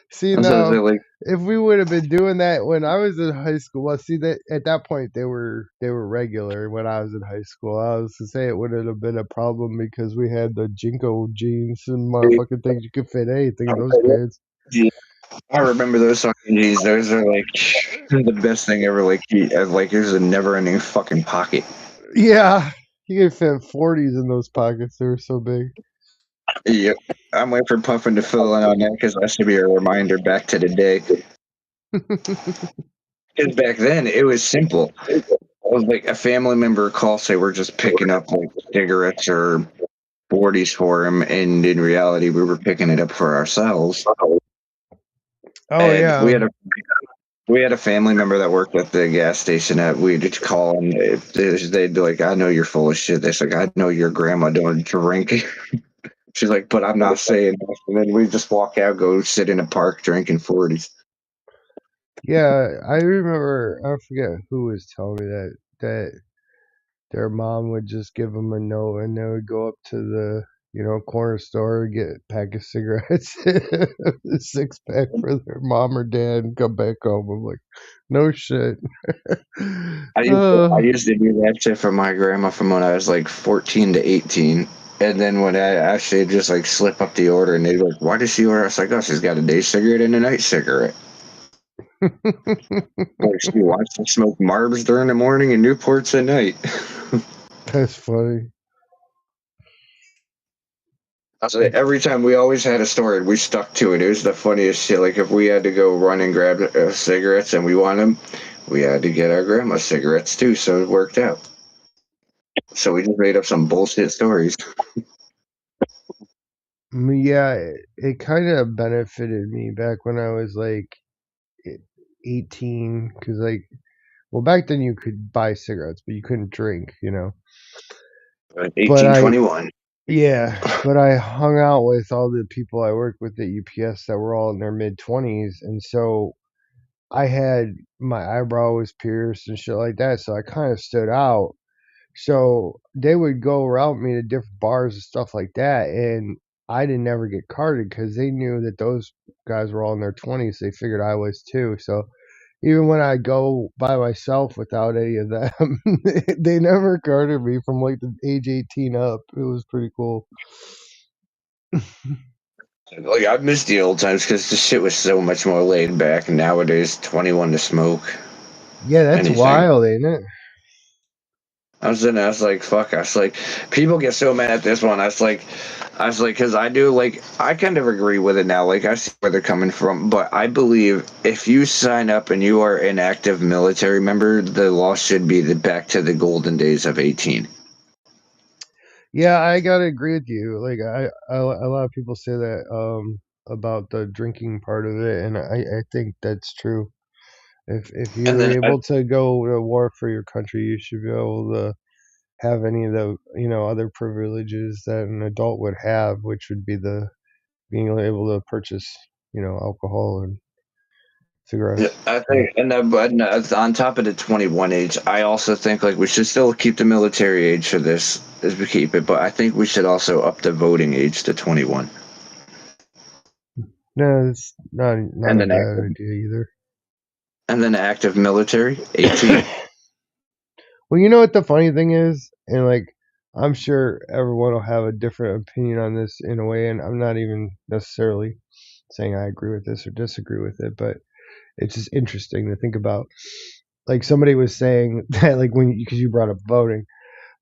See, now, if we would have been doing that when I was in high school, well, see that at that point they were regular. When I was in high school, I was to say it wouldn't have been a problem because we had the Jinko jeans and motherfucking things. You could fit anything in those pants. Yeah, I remember those fucking jeans. Those are like the best thing ever. Like there's a never-ending fucking pocket. Yeah, you could fit 40s in those pockets. They were so big. Yep, I'm waiting for Puffin to fill in on that because that should be a reminder back to the day. Because back then it was simple. It was like a family member call, say we're just picking up like cigarettes or 40s for him, and in reality we were picking it up for ourselves. Oh, and yeah, we had a family member that worked at the gas station that we'd just call, and they'd be like, I know you're full of shit. They're like, I know your grandma don't drink. She's like, but I'm not saying that. And then we just walk out, go sit in a park drinking 40s. Yeah, I remember, I forget who was telling me that their mom would just give them a note and they would go up to the, corner store, get a pack of cigarettes, a 6-pack for their mom or dad and come back home. I'm like, no shit. I used to do that shit for my grandma from when I was like 14 to 18. And then when I actually just like slip up the order and they'd be like, why does she order? I was like, oh, she's got a day cigarette and a night cigarette. Like she wants to smoke Marbs during the morning and Newports at night. That's funny. Every time we always had a story, we stuck to it. It was the funniest shit. Like if we had to go run and grab cigarettes and we want them, we had to get our grandma's cigarettes too, so it worked out. So we just made up some bullshit stories. Yeah, it kind of benefited me back when I was like 18 because back then you could buy cigarettes but you couldn't drink. 1821. Yeah, but I hung out with all the people I worked with at UPS that were all in their mid-20s, and so I had my eyebrow was pierced and shit like that, so I kind of stood out. So they would go around me to different bars and stuff like that, and I didn't ever get carded because they knew that those guys were all in their 20s. They figured I was too. So even when I go by myself without any of them, they never carded me from like the age 18 up. It was pretty cool. Like, I miss the old times because the shit was so much more laid back. Nowadays, 21 to smoke. Yeah, that's anything. wild, ain't it? I was like, fuck. I was like, people get so mad at this one. I was like, because I do, like, I kind of agree with it now. Like, I see where they're coming from, but I believe if you sign up and you are an active military member, the law should be back to the golden days of 18. Yeah, I gotta agree with you. Like, a lot of people say that about the drinking part of it, and I think that's true. If you're able to go to war for your country, you should be able to have any of the other privileges that an adult would have, which would be the being able to purchase alcohol and cigarettes. I think, but on top of the 21 age, I also think like we should still keep the military age for this as we keep it, but I think we should also up the voting age to 21. No, it's not a bad idea either. And then active military, 18. Well, you know what the funny thing is? And like, I'm sure everyone will have a different opinion on this in a way, and I'm not even necessarily saying I agree with this or disagree with it, but it's just interesting to think about. Like, somebody was saying that, like, because you brought up voting,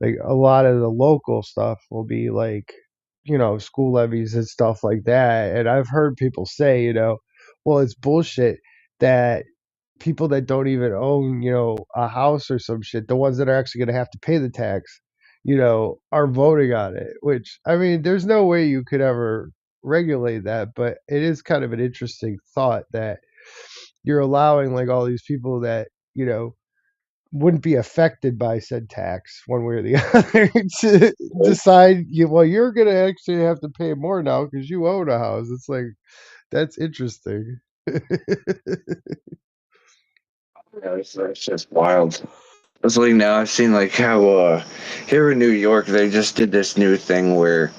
like, a lot of the local stuff will be like, school levies and stuff like that. And I've heard people say, well, it's bullshit that people that don't even own, a house or some shit, the ones that are actually going to have to pay the tax, are voting on it. Which, I mean, there's no way you could ever regulate that, but it is kind of an interesting thought that you're allowing like all these people that, wouldn't be affected by said tax one way or the other to decide, you're going to actually have to pay more now because you own a house. It's like, that's interesting. Yeah, it's just wild. It's like now I've seen like how here in New York they just did this new thing where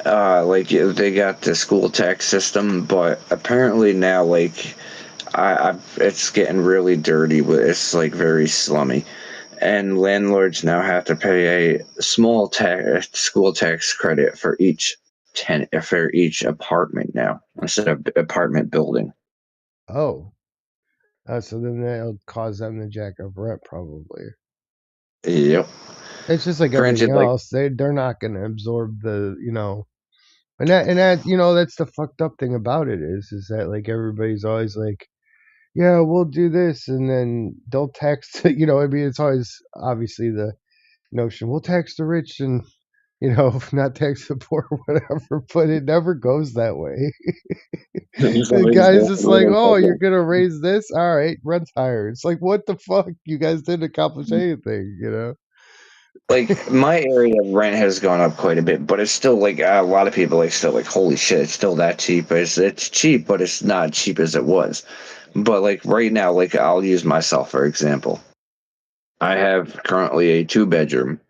like they got the school tax system, but apparently now like it's getting really dirty. It's like very slummy, and landlords now have to pay a small school tax credit for each for each apartment now instead of apartment building. Oh. So then that'll cause them to jack up rent, probably. Yep. It's just like everything else. They're not going to absorb the, and that that's the fucked up thing about it is that like everybody's always like, yeah, we'll do this, and then they'll tax. I mean, it's always obviously the notion we'll tax the rich and not tax the poor or whatever, but it never goes that way. The guy's just like, oh, you're gonna raise this? All right, rent's higher. It's like, what the fuck? You guys didn't accomplish anything, Like my area of rent has gone up quite a bit, but it's still like a lot of people like still like, holy shit, it's still that cheap. It's cheap, but it's not cheap as it was. But like right now, like I'll use myself for example. I have currently a 2-bedroom,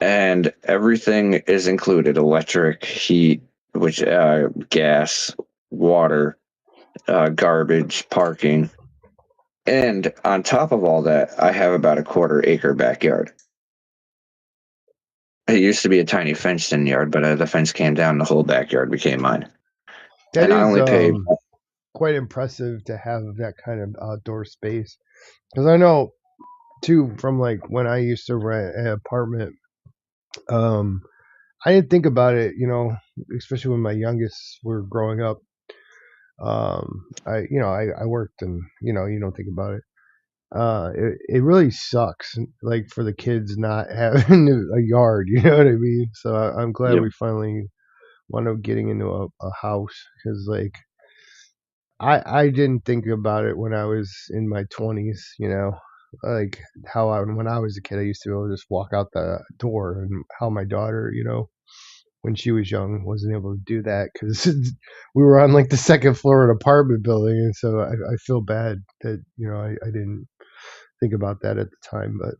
and everything is included: electric, heat, which gas, water, garbage, parking, and on top of all that, I have about a 1/4 acre backyard. It used to be a tiny fenced-in yard, but the fence came down, the whole backyard became mine. That is I only paid quite impressive to have that kind of outdoor space, because I know too from like when I used to rent an apartment. I didn't think about it, especially when my youngest were growing up. I worked, and you don't think about it. It really sucks, like for the kids not having a yard. You know what I mean? So I'm glad we finally wound up getting into a house, because like I didn't think about it when I was in my 20s. Like how when I was a kid, I used to be able to just walk out the door, and how my daughter, when she was young, wasn't able to do that because we were on like the second floor of an apartment building, and so I feel bad that I didn't think about that at the time. But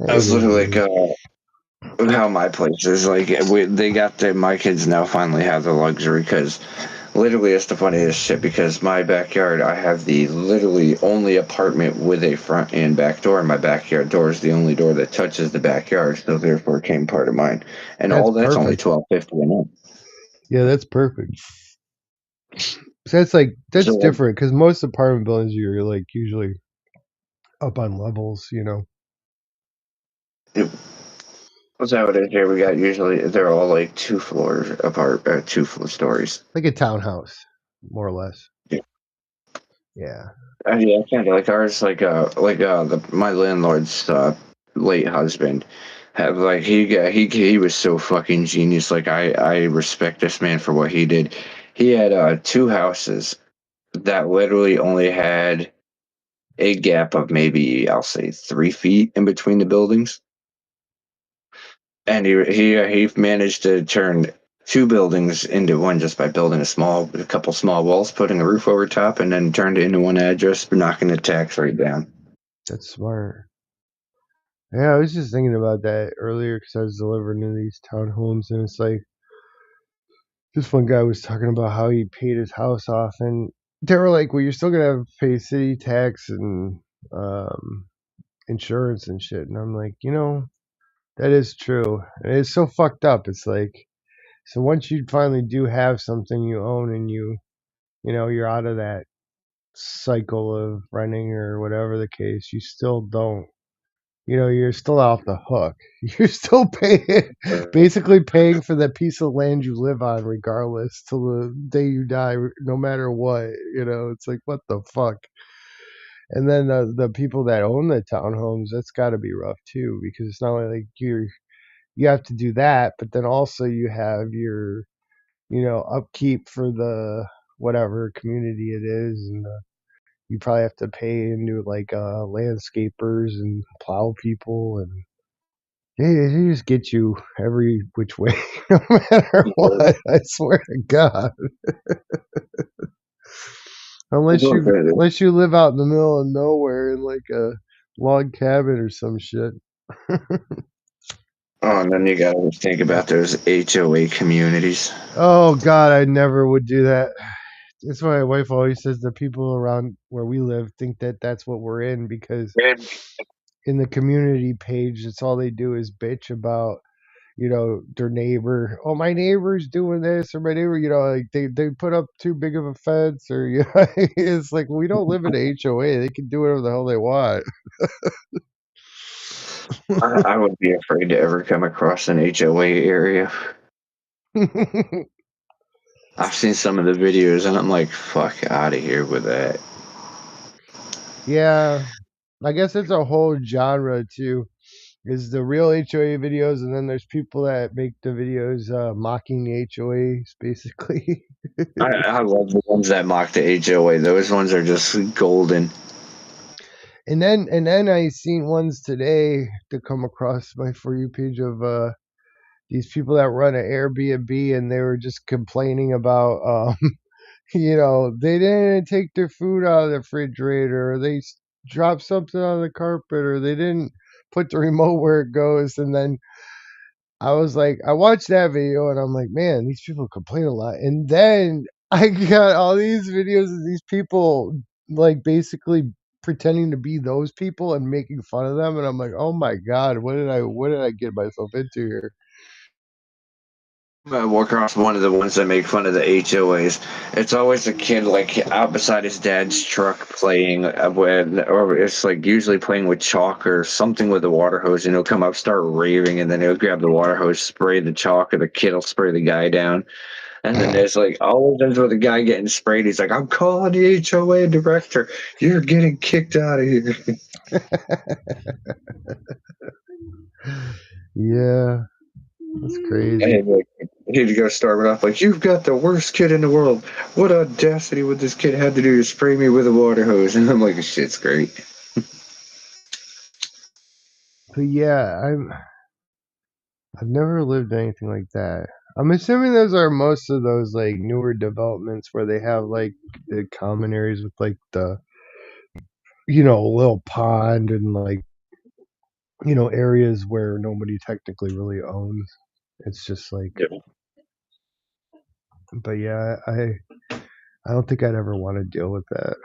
I was literally like, how my place is like. My kids now finally have the luxury because literally it's the funniest shit because my backyard, I have the literally only apartment with a front and back door. My backyard door is the only door that touches the backyard, so therefore it became part of mine. And That's all that's only perfect. $12.50 a month. Yeah, that's perfect. So that's So different because most apartment buildings you're like usually up on levels, what's that what it is here? We got usually they're all like 2 floors apart, 2 stories. like a townhouse, more or less. Yeah. Yeah. Yeah, kind of like ours. My landlord's late husband have like he was so fucking genius. Like I respect this man for what he did. He had 2 houses that literally only had a gap of maybe I'll say 3 feet in between the buildings, and he managed to turn 2 buildings into one just by building a couple small walls, putting a roof over top, and then turned it into one address, knocking the tax rate down. That's smart. Yeah, I was just thinking about that earlier because I was delivering to these townhomes, and it's like this one guy was talking about how he paid his house off, and they were like, "Well, you're still gonna have to pay city tax and um, insurance and shit." And I'm like, that is true. And it's so fucked up. It's like, so once you finally do have something you own and you're out of that cycle of renting or whatever the case, you still don't. You're still off the hook. You're still basically paying for that piece of land you live on, regardless, till the day you die, no matter what. It's like, what the fuck? And then the people that own the townhomes, that's got to be rough too, because it's not only like you have to do that, but then also you have your upkeep for the whatever community it is, and you probably have to pay into like landscapers and plow people, and they just get you every which way, no matter what. I swear to God. unless you live out in the middle of nowhere in like a log cabin or some shit. Oh, and then you gotta think about those HOA communities. Oh God, I never would do that. That's why my wife always says the people around where we live think that that's what we're in, because in the community page, that's all they do is bitch about their neighbor. Oh, my neighbor's doing this, or my neighbor, like they put up too big of a fence, or it's like, we don't live in a HOA. They can do whatever the hell they want. I would be afraid to ever come across an HOA area. I've seen some of the videos and I'm like, fuck out of here with that. Yeah, I guess it's a whole genre too. Is the real HOA videos, and then there's people that make the videos mocking the HOAs, basically. I love the ones that mock the HOA. Those ones are just golden. And then I seen ones today to come across my For You page of these people that run an Airbnb, and they were just complaining about they didn't take their food out of the refrigerator, or they dropped something on the carpet, or they didn't put the remote where it goes. And then I was like, I watched that video and I'm like, man, these people complain a lot. And then I got all these videos of these people like basically pretending to be those people and making fun of them. And I'm like, oh my God, what did I get myself into here? I walk across one of the ones that make fun of the HOAs. It's always a kid like out beside his dad's truck playing or it's like usually playing with chalk or something with the water hose, and he'll come up, start raving, and then he'll grab the water hose, spray the chalk, or the kid will spray the guy down. And then there's like always ends with the guy getting sprayed. He's like, I'm calling the HOA director. You're getting kicked out of here. Yeah, that's crazy. And like, he'd go start it off like, you've got the worst kid in the world. What audacity would this kid have to do to spray me with a water hose? And I'm like, shit's great. But yeah, I've never lived anything like that. I'm assuming those are most of those like newer developments where they have like the common areas with like the little pond and like areas where nobody technically really owns. It's just like, but yeah, I don't think I'd ever want to deal with that.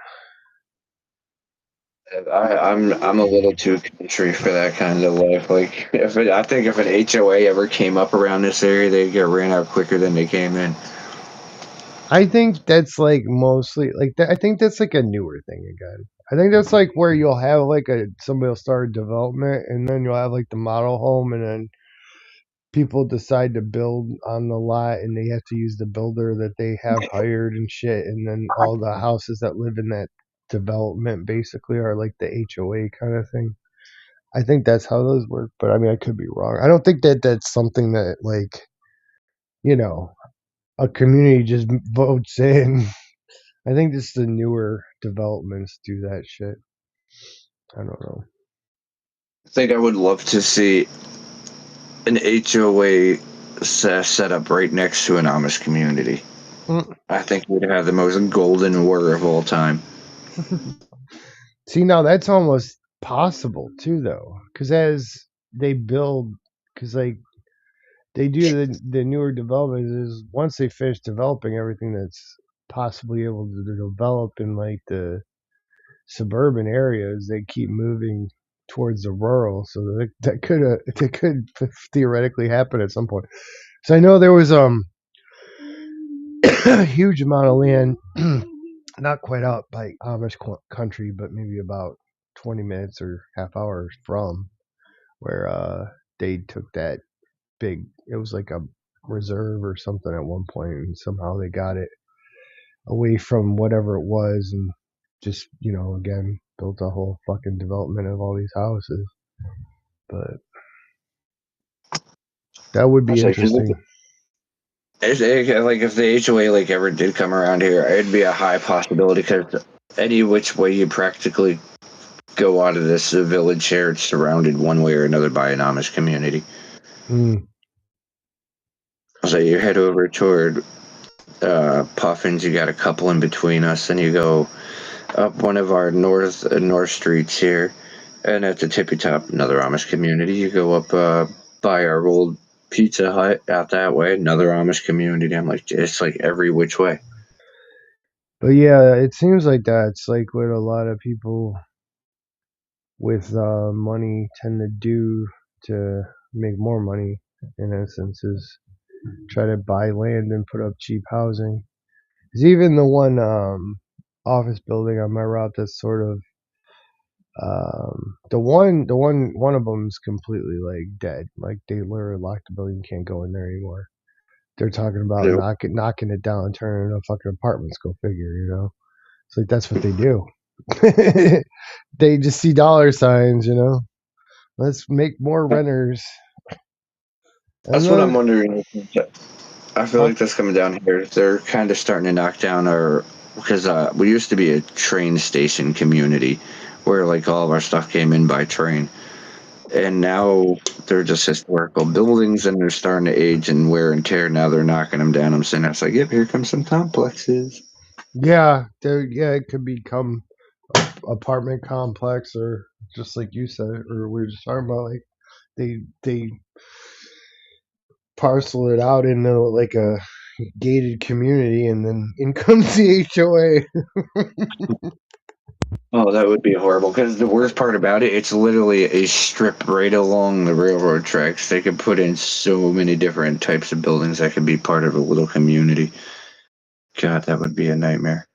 I'm a little too country for that kind of life. Like, I think if an HOA ever came up around this area, they'd get ran out quicker than they came in. I think that's like mostly like that. I think that's like a newer thing again. I think that's like where you'll have like somebody will start development, and then you'll have like the model home, and then people decide to build on the lot, and they have to use the builder that they have hired and shit, and then all the houses that live in that development basically are like the HOA kind of thing. I think that's how those work, but I mean I could be wrong. I don't think that that's something that like a community just votes in. I think just the newer developments do that shit. I don't know. I think I would love to see an HOA set up right next to an Amish community. I think we'd have the most golden war of all time. See, now that's almost possible too, though, because as they build, because like they do the newer developments, is once they finish developing everything that's possibly able to develop in like the suburban areas, they keep moving towards the rural, so that could theoretically happen at some point. So I know there was a huge amount of land, not quite out by Amish country, but maybe about 20 minutes or half hours from where they took that big. It was like a reserve or something at one point, and somehow they got it away from whatever it was, and just again built a whole fucking development of all these houses. But that would be interesting. Like if the HOA like ever did come around here, it'd be a high possibility because any which way you practically go out of this village here, it's surrounded one way or another by an Amish community. So you head over toward Puffins, you got a couple in between us, and you go up one of our north streets here, and at the tippy top, another Amish community. You go up by our old Pizza Hut out that way, another Amish community. I'm like, it's like every which way. But yeah, it seems like that's like what a lot of people with money tend to do to make more money, in essence, is try to buy land and put up cheap housing. There's even the one office building on my route that's sort of one of them's completely like dead. Like they literally locked the building, can't go in there anymore. They're talking about knocking it down and turning it into fucking apartments. Go figure, It's like that's what they do. They just see dollar signs, Let's make more renters. That's what I'm wondering. I feel like that's coming down here. They're kind of starting to knock down because we used to be a train station community where like all of our stuff came in by train. And now they're just historical buildings and they're starting to age and wear and tear. Now they're knocking them down. I'm saying that's like, yep, here comes some complexes. Yeah, it could become an apartment complex, or just like you said, or we were just talking about, like they parcel it out into like a gated community, and then in comes the HOA. Oh, that would be horrible. Because the worst part about it, it's literally a strip right along the railroad tracks. They could put in so many different types of buildings that could be part of a little community. God, that would be a nightmare.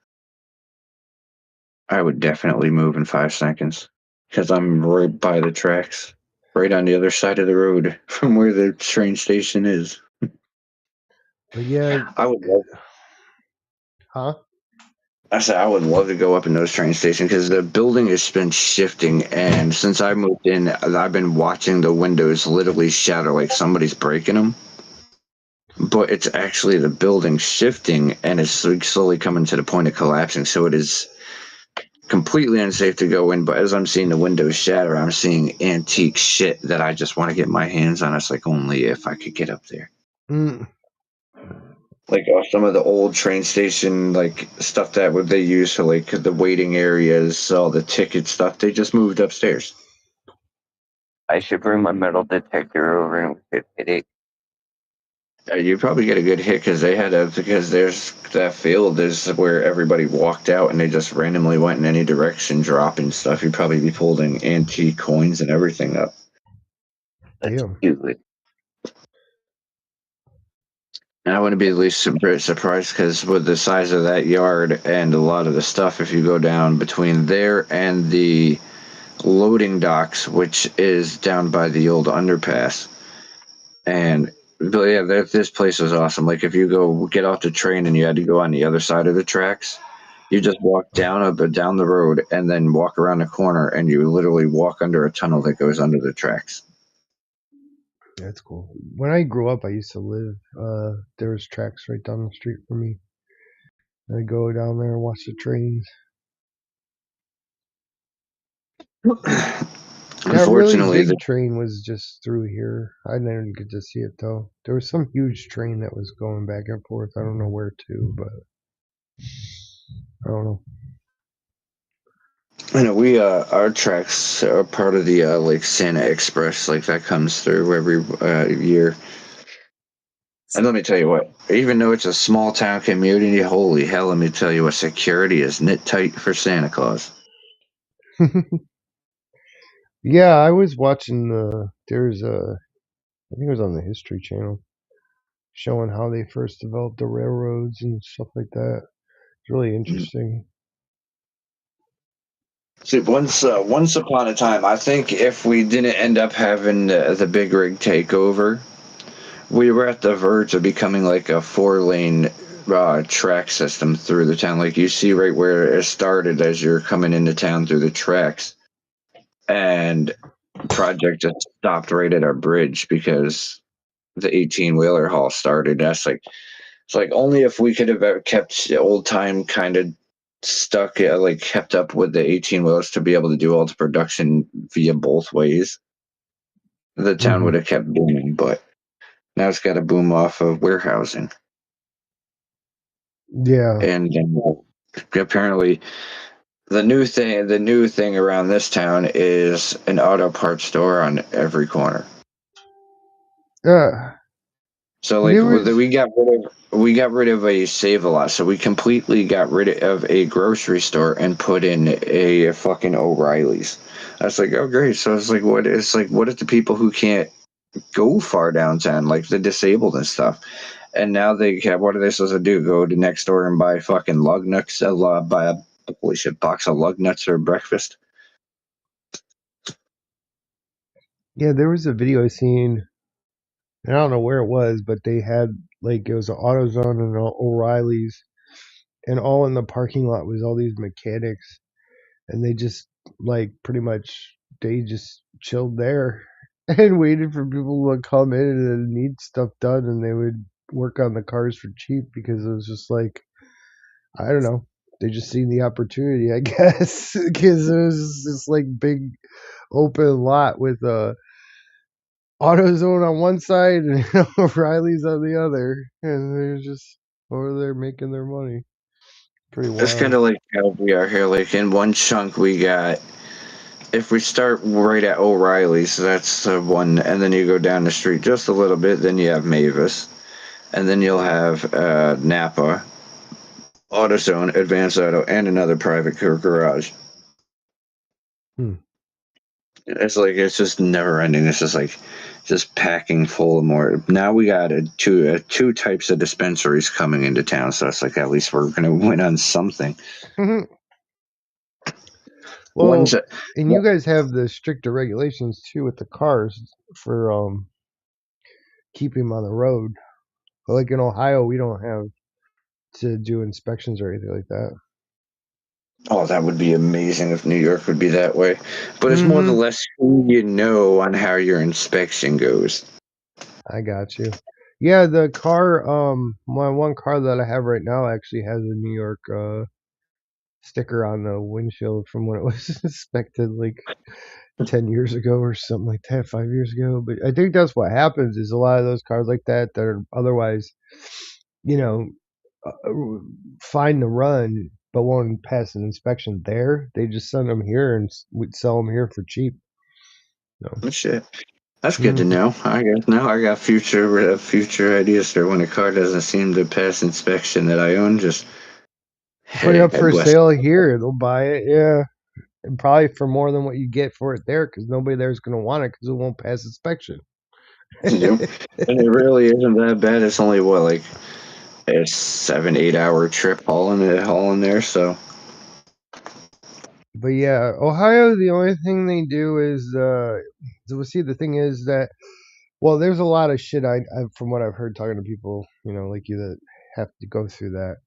I would definitely move in 5 seconds because I'm right by the tracks, right on the other side of the road from where the train station is. But yeah, I would love. Huh? I said I would love to go up in those train stations because the building has been shifting, and since I moved in, I've been watching the windows literally shatter like somebody's breaking them. But it's actually the building shifting, and it's slowly coming to the point of collapsing. So it is completely unsafe to go in. But as I'm seeing the windows shatter, I'm seeing antique shit that I just want to get my hands on. It's like only if I could get up there. Like some of the old train station like stuff that they use for like the waiting areas, all the ticket stuff, they just moved upstairs. I should bring my metal detector over and hit it. You probably get a good hit because there's that field is where everybody walked out and they just randomly went in any direction, dropping stuff. You'd probably be holding antique coins and everything up. That's stupid. And I wouldn't be the least surprised because with the size of that yard and a lot of the stuff, if you go down between there and the loading docks, which is down by the old underpass, and but yeah, this place was awesome. Like if you go get off the train and you had to go on the other side of the tracks, you just walk down the road and then walk around the corner, and you literally walk under a tunnel that goes under the tracks. That's cool. When I grew up, I used to live. There was tracks right down the street from me. I'd go down there and watch the trains. Unfortunately, that really big train was just through here. I didn't get to see it though. There was some huge train that was going back and forth. I don't know where to, but I don't know. I know our tracks are part of the like Santa Express, like that comes through every year. And let me tell you what, even though it's a small town community, holy hell, let me tell you what, security is knit tight for Santa Claus. Yeah, I was watching there's I think it was on the History Channel, showing how they first developed the railroads and stuff like that. It's really interesting. See, once upon a time, I think if we didn't end up having the big rig takeover, we were at the verge of becoming like a 4-lane track system through the town. Like you see right where it started as you're coming into town through the tracks. And project just stopped right at our bridge because the 18-wheeler haul started. That's like, it's like only if we could have kept old time kind of stuck, like kept up with the 18-wheelers to be able to do all the production via both ways, the town would have kept booming. But now it's got to boom off of warehousing. Yeah. And apparently the new thing around this town is an auto parts store on every corner. So like we got rid of a Save-A-Lot, so we completely got rid of a grocery store and put in a fucking O'Reilly's. I was like, oh great. So it's like what if the people who can't go far downtown, like the disabled and stuff, and now what are they supposed to do? Go to next door and buy fucking lug nuts? Buy a holy shit box of lug nuts for breakfast? Yeah, there was a video I seen, and I don't know where it was, but they had like it was an AutoZone and an O'Reilly's, and all in the parking lot was all these mechanics, and they just like pretty much they just chilled there and waited for people to come in and need stuff done, and they would work on the cars for cheap because it was just like I don't know. They just seen the opportunity, I guess, because it was this like big open lot with a AutoZone on one side and O'Reilly's on the other, and they're just over there making their money. Pretty wild. It's kind of like how we are here. Like in one chunk, we got. If we start right at O'Reilly's, that's one, and then you go down the street just a little bit, then you have Mavis, and then you'll have Napa, AutoZone, Advance Auto, and another private garage. It's just never ending. It's just like just packing full of more. Now we got two types of dispensaries coming into town, so it's like at least we're gonna win on something. Well, and you guys have the stricter regulations too with the cars for keeping them on the road. But like in Ohio, we don't have to do inspections or anything like that. Oh, that would be amazing if New York would be that way. But it's more the less who you know on how your inspection goes. I got you. Yeah, the car, my one car that I have right now actually has a New York sticker on the windshield from when it was inspected like 10 years ago or something like that, 5 years ago. But I think that's what happens is a lot of those cars like that are otherwise, you know, fine to run, but won't pass an inspection there. They just send them here and we'd sell them here for cheap. No. Shit. That's good to know. I guess now I got future ideas for when a car doesn't seem to pass inspection that I own. Just put it up for sale here. They'll buy it. Yeah, and probably for more than what you get for it there, because nobody there's going to want it because it won't pass inspection. Yep. And it really isn't that bad. It's only what, like a 7-8 hour trip hauling there. So. But yeah, Ohio. The only thing they do is see, the thing is that, well, there's a lot of shit I from what I've heard talking to people, like you, that have to go through that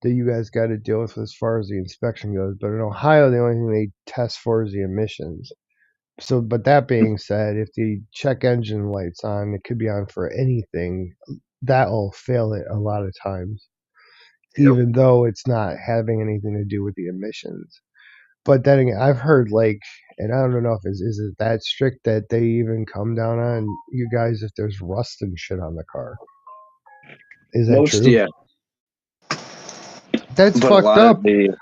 you guys got to deal with as far as the inspection goes. But in Ohio, the only thing they test for is the emissions. So, but that being said, if the check engine light's on, it could be on for anything. That'll fail it a lot of times, even though it's not having anything to do with the emissions. But then again, I've heard, like, and I don't know if is it that strict that they even come down on you guys if there's rust and shit on the car. Is that true? Yeah. That's fucked up.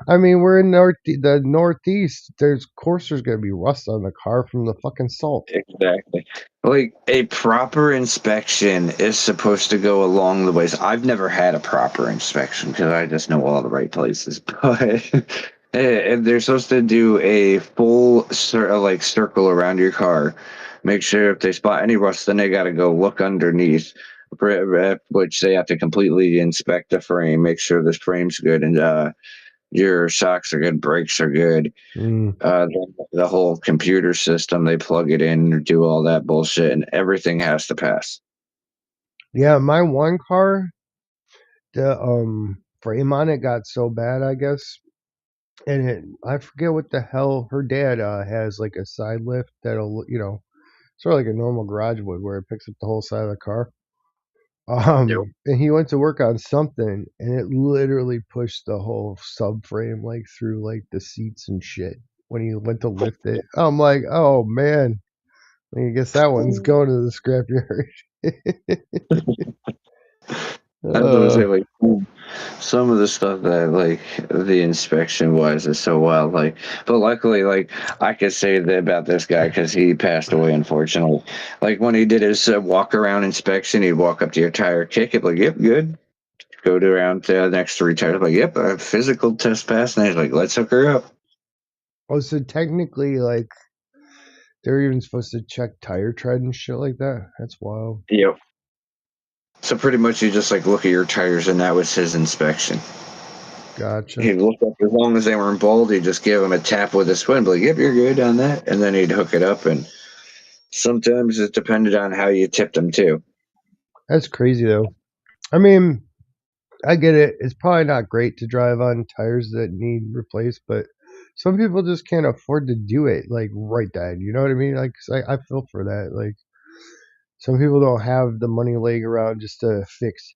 I mean, we're in the Northeast. There's going to be rust on the car from the fucking salt. Exactly. Like, a proper inspection is supposed to go along the ways. I've never had a proper inspection because I just know all the right places. But they're supposed to do a full circle around your car. Make sure if they spot any rust, then they got to go look underneath, which they have to completely inspect the frame, make sure this frame's good, and your shocks are good, brakes are good. The whole computer system, they plug it in, do all that bullshit, and everything has to pass. Yeah, my one car, the frame on it got so bad, I guess, and I forget what the hell her dad has, like a side lift that'll, sort of like a normal garage would, where it picks up the whole side of the car. And he went to work on something, and it literally pushed the whole subframe like through like the seats and shit when he went to lift it. I'm like, oh man, I guess that one's going to the scrapyard. I was gonna say, like, some of the stuff that, like, the inspection wise is so wild, like, but luckily, like, I could say that about this guy because he passed away, unfortunately. Like, when he did his walk around inspection, he'd walk up to your tire, kick it, like, yep, good. Go to around the next 3 tires, like, yep, a physical test pass, and he's like, let's hook her up. Oh, so technically, like, they're even supposed to check tire tread and shit like that? That's wild. Yep. So pretty much you just, like, look at your tires, and that was his inspection. Gotcha. He'd look up, as long as they weren't bald, he'd just give them a tap with his foot, like, yep, you're good on that. And then he'd hook it up, and sometimes it depended on how you tipped them, too. That's crazy, though. I mean, I get it. It's probably not great to drive on tires that need replaced, but some people just can't afford to do it, like, right then. You know what I mean? Like, I feel for that. Like, some people don't have the money laying around just to fix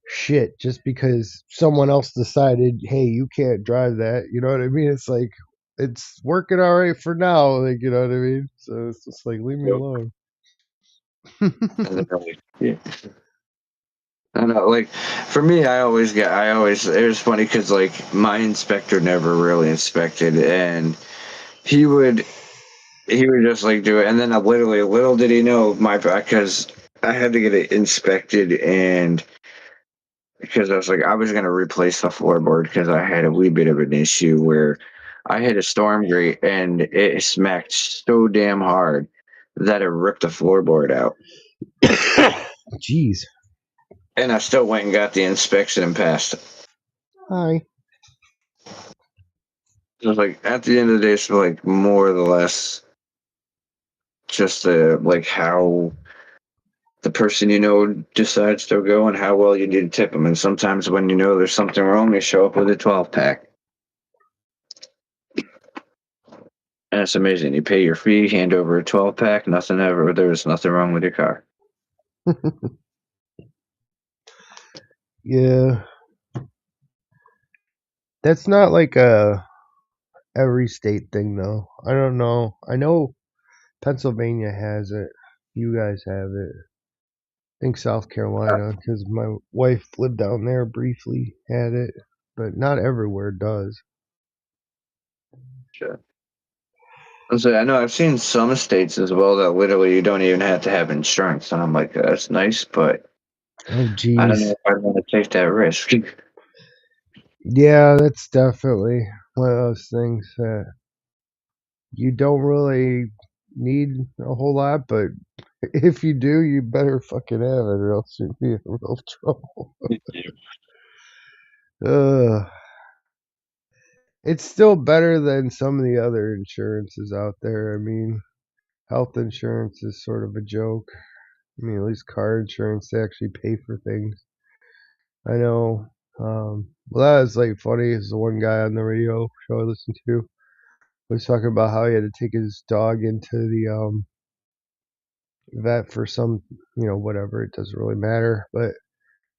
shit just because someone else decided, hey, you can't drive that. You know what I mean? It's like, it's working all right for now. Like, you know what I mean? So it's just like, leave me alone. Yeah. I know, like, for me, it was funny because, like, my inspector never really inspected, and he would just, like, do it, and then literally, little did he know, because I had to get it inspected, and because I was going to replace the floorboard because I had a wee bit of an issue where I hit a storm grate, and it smacked so damn hard that it ripped the floorboard out. Jeez. And I still went and got the inspection and passed it. Hi. It was like, at the end of the day, it's like more or less just like how the person decides to go and how well you did tip them. And sometimes when there's something wrong, they show up with a 12-pack. And it's amazing. You pay your fee, hand over a 12-pack, there's nothing wrong with your car. Yeah. That's not like a every state thing, though. I don't know. I know Pennsylvania has it. You guys have it. I think South Carolina, because my wife lived down there briefly, had it, but not everywhere does. Sure. I know I've seen some states as well that literally you don't even have to have insurance, and I'm like, that's nice, but oh I don't know geez, if I want to take that risk. yeah, that's definitely one of those things that you don't really need a whole lot, but if you do, you better fucking have it, or else you'll be in real trouble. It's still better than some of the other insurances out there. I mean, health insurance is sort of a joke. I mean, at least car insurance, they actually pay for things. I know. Well, that was like funny. Is the one guy on the radio show I listened to was talking about how he had to take his dog into the vet for some, whatever. It doesn't really matter, but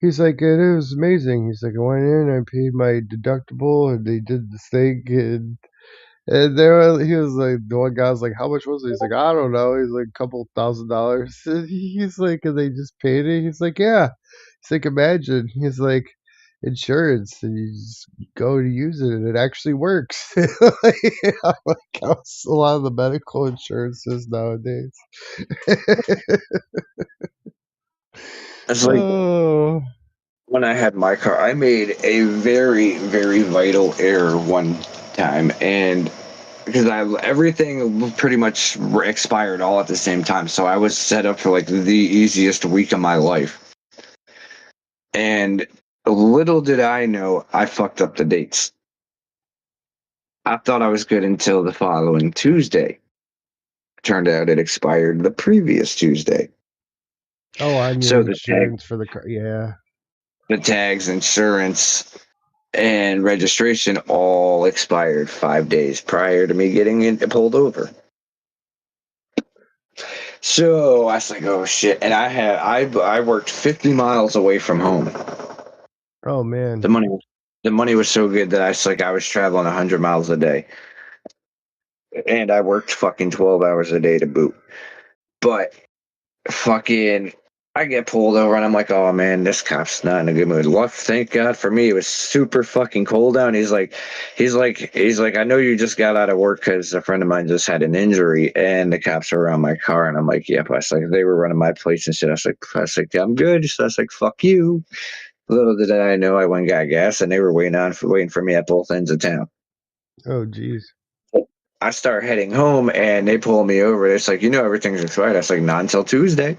he's like, it was amazing. He's like, I went in, I paid my deductible, and they did the thing, and he was like, the one guy was like, how much was it? He's like, I don't know. He's like, a couple $1,000. And he's like, and they just paid it. He's like, yeah. He's like, imagine. He's like, insurance, and you just go to use it, and it actually works. I'm like, how's a lot of the medical insurances nowadays? It's like when I had my car, I made a very, very vital error one time, and because everything pretty much expired all at the same time, so I was set up for like the easiest week of my life. And little did I know, I fucked up the dates. I thought I was good until the following Tuesday. Turned out it expired the previous Tuesday. Oh, on your insurance for the car, yeah. The tags, insurance, and registration all expired 5 days prior to me getting pulled over. So I was like, oh shit. And I worked 50 miles away from home. Oh man. The money was so good that I was traveling 100 miles a day. And I worked fucking 12 hours a day to boot. But fucking I get pulled over and I'm like, oh man, this cop's not in a good mood. Luck, thank God for me, it was super fucking cold out. He's like, I know you just got out of work because a friend of mine just had an injury and the cops are around my car. And I'm like, yep. I was like, they were running my plates and shit. I was like, I'm good. So I was like, fuck you. Little did I know, I went and got gas and they were waiting for me at both ends of town. Oh geez. I start heading home and they pull me over. It's like, everything's right. I was like, not until Tuesday.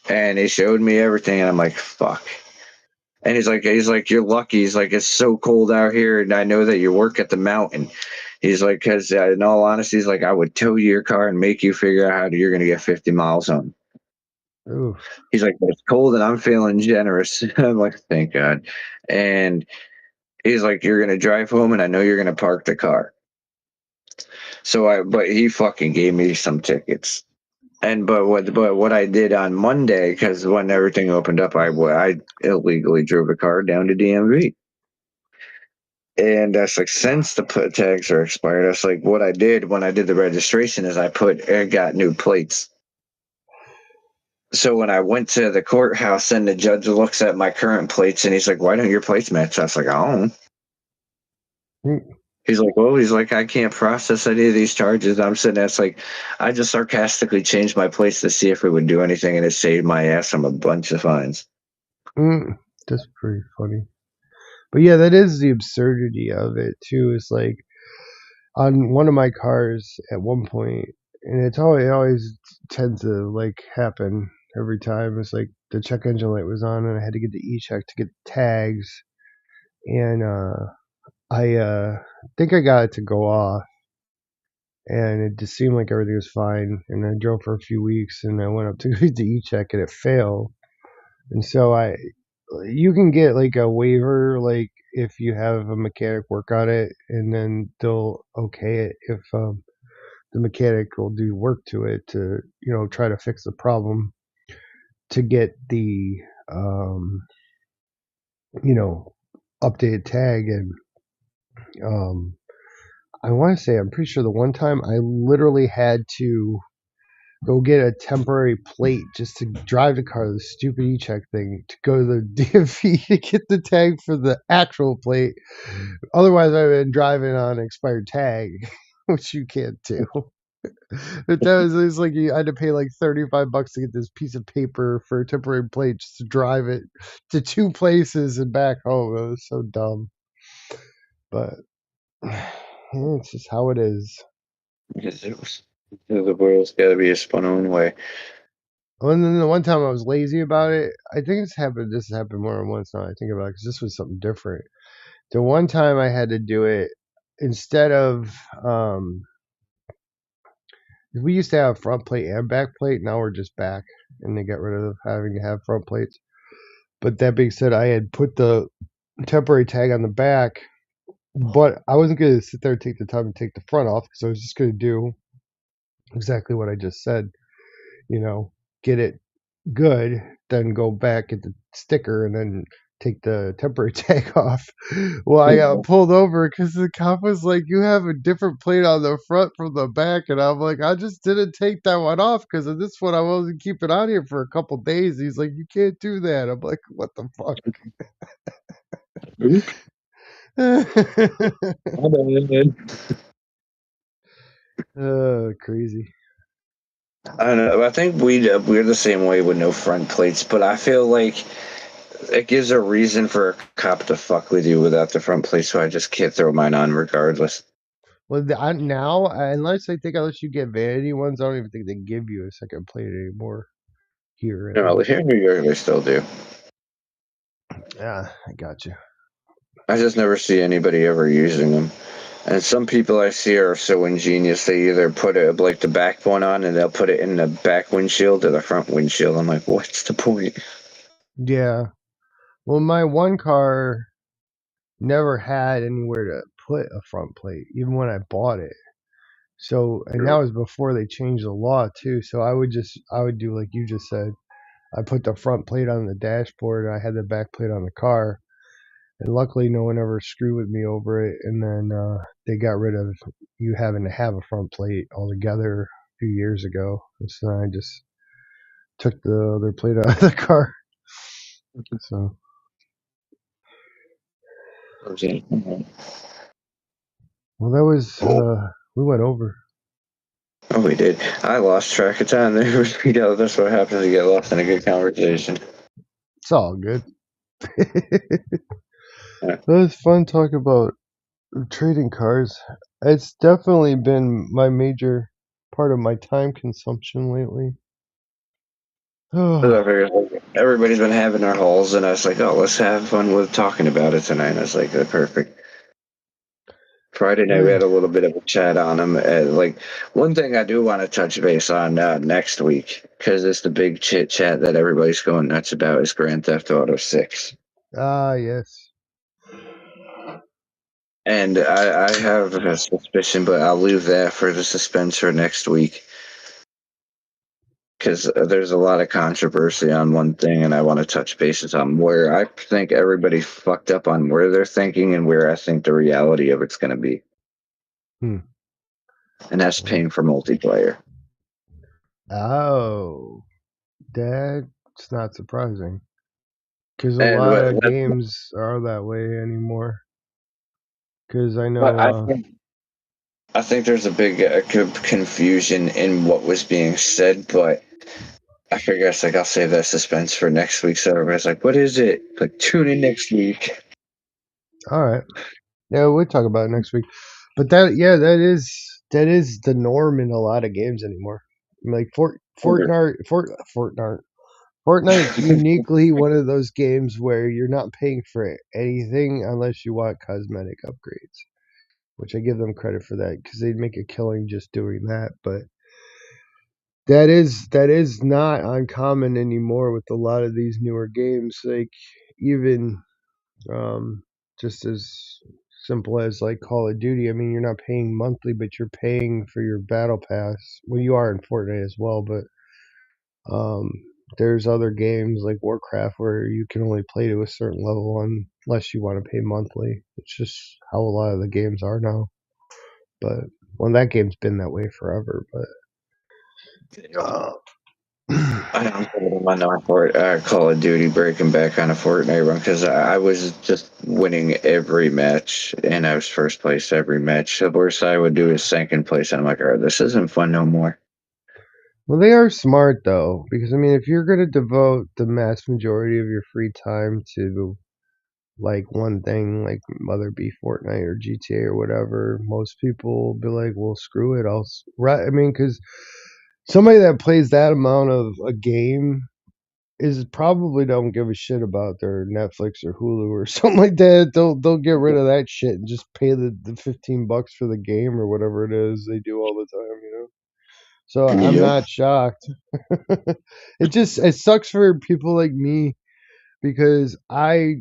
And he showed me everything, and I'm like, fuck. And he's like, you're lucky. He's like, it's so cold out here, and I know that you work at the mountain. He's like, because in all honesty, he's like, I would tow your car and make you figure out how you're going to get 50 miles home. Ooh. He's like, it's cold, and I'm feeling generous. I'm like, thank God. And he's like, you're going to drive home, and I know you're going to park the car. But he fucking gave me some tickets. But what I did on Monday, because when everything opened up, I illegally drove a car down to DMV, and that's like, since the tags are expired, that's like what I did when I did the registration is I got new plates. So when I went to the courthouse and the judge looks at my current plates and he's like, "Why don't your plates match?" I was like, "I don't." He's like, well, I can't process any of these charges. I'm sitting there, it's like, I just sarcastically changed my place to see if it would do anything, and it saved my ass from a bunch of fines. That's pretty funny. But yeah, that is the absurdity of it, too. It's like, on one of my cars at one point, and it always tends to, like, happen every time. It's like, the check engine light was on, and I had to get the e-check to get the tags. And, I think I got it to go off, and it just seemed like everything was fine. And I drove for a few weeks, and I went up to get the e-check, and it failed. And so you can get like a waiver, like if you have a mechanic work on it, and then they'll okay it if the mechanic will do work to it to try to fix the problem to get the updated tag. And I want to say, I'm pretty sure the one time I literally had to go get a temporary plate just to drive the car, the stupid e-check thing, to go to the DMV to get the tag for the actual plate. Otherwise, I've been driving on an expired tag. which you can't do. But it's like I had to pay like $35 to get this piece of paper for a temporary plate just to drive it to 2 places and back home. It was so dumb. But it's just how it is. Because the world's got to be a spun own way. Well, and then the one time I was lazy about it, I think this has happened more than once now I think about it, because this was something different. The one time I had to do it, instead of, we used to have front plate and back plate, now we're just back, and they got rid of having to have front plates. But that being said, I had put the temporary tag on the back, but I wasn't going to sit there and take the time and take the front off, because I was just going to do exactly what I just said. Get it good, then go back, get the sticker, and then take the temporary tag off. Well, I got pulled over because the cop was like, "You have a different plate on the front from the back," and I'm like, "I just didn't take that one off because of this one. I wasn't keeping on here for a couple days." He's like, "You can't do that." I'm like, "What the fuck?" Crazy. I don't know. I think we're the same way with no front plates, but I feel like it gives a reason for a cop to fuck with you without the front plate, so I just can't throw mine on regardless. Well, unless you get vanity ones, I don't even think they give you a second plate anymore here. No, here in New York, they still do. Yeah, I got you. I just never see anybody ever using them. And some people I see are so ingenious, they either put it like the back one on and they'll put it in the back windshield or the front windshield. I'm like, what's the point? Yeah. Well, my one car never had anywhere to put a front plate, even when I bought it. So, and that was before they changed the law too. So I would do like you just said. I put the front plate on the dashboard and I had the back plate on the car. And luckily no one ever screwed with me over it. And then they got rid of you having to have a front plate altogether a few years ago. And so I just took the other plate out of the car. So. Well, that was, we went over. Oh, we did. I lost track of time there. That's what happens when you get lost in a good conversation. It's all good. It was fun talking about trading cards. It's definitely been my major part of my time consumption lately. Everybody's been having their hauls, and I was like, oh, let's have fun with talking about it tonight. And I was like, perfect. Friday night we had a little bit of a chat on them. Like, one thing I do want to touch base on next week, because it's the big chit chat that everybody's going nuts about, is Grand Theft Auto 6. Ah, yes. And I have a suspicion, but I'll leave that for the suspense for next week. Because there's a lot of controversy on one thing, and I want to touch bases on where I think everybody fucked up on where they're thinking and where I think the reality of it's going to be. And that's paying for multiplayer. Oh, that's not surprising. Because a lot of games are that way anymore. Because I know. I think there's a big confusion in what was being said, but I figure I'll save that suspense for next week. So everybody's like, "What is it?" Like, tune in next week. All right. Yeah, we'll talk about it next week. But that is the norm in a lot of games anymore. Like Fortnite's uniquely one of those games where you're not paying for anything unless you want cosmetic upgrades, which I give them credit for that because they'd make a killing just doing that. But that is not uncommon anymore with a lot of these newer games. Like even just as simple as like Call of Duty. I mean, you're not paying monthly, but you're paying for your battle pass. Well, you are in Fortnite as well, but there's other games like Warcraft where you can only play to a certain level unless you want to pay monthly. It's just how a lot of the games are now. But that game's been that way forever. But I don't know my Call of Duty breaking back on a Fortnite run because I was just winning every match and I was first place every match. The worst I would do is second place. And I'm like, all right, this isn't fun no more. Well, they are smart though, because I mean, if you're going to devote the mass majority of your free time to like one thing, like whether it be Fortnite or GTA or whatever, most people will be like, well, screw it. I mean, because somebody that plays that amount of a game is probably don't give a shit about their Netflix or Hulu or something like that. They'll get rid of that shit and just pay the $15 for the game or whatever it is they do all the time, you know. So I'm Yep. not shocked. It sucks for people like me because I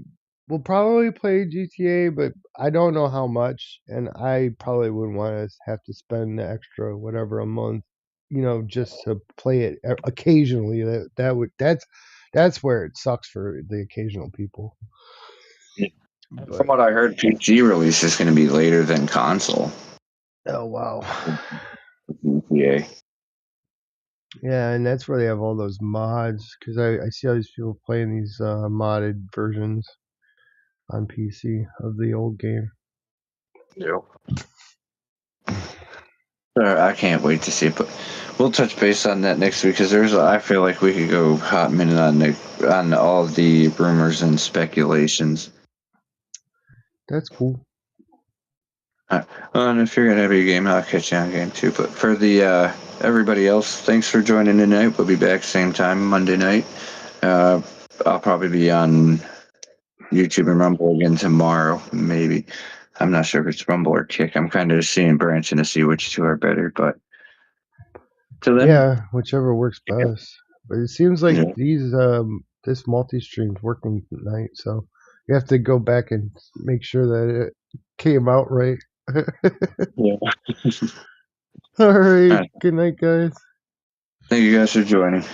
will probably play GTA, but I don't know how much, and I probably wouldn't want to have to spend the extra whatever a month, you know, just to play it occasionally. That's where it sucks for the occasional people. But, from what I heard, PG release is going to be later than console. Oh wow. Yeah. Yeah, and that's where they have all those mods because I see all these people playing these modded versions on PC of the old game. Yep. I can't wait to see it, but we'll touch base on that next week because I feel like we could go hot minute on all the rumors and speculations. That's cool. And if you're gonna have your game, I'll catch you on game too. But for the everybody else, thanks for joining tonight. We'll be back same time Monday night. I'll probably be on YouTube and Rumble again tomorrow, maybe. I'm not sure if it's Rumble or Kick. I'm kind of branching to see which two are better. But till then, Yeah, whichever works best. But it seems like yeah. this multi-stream's working tonight, so you have to go back and make sure that it came out right. Yeah. All right. Good night, guys. Thank you guys for joining.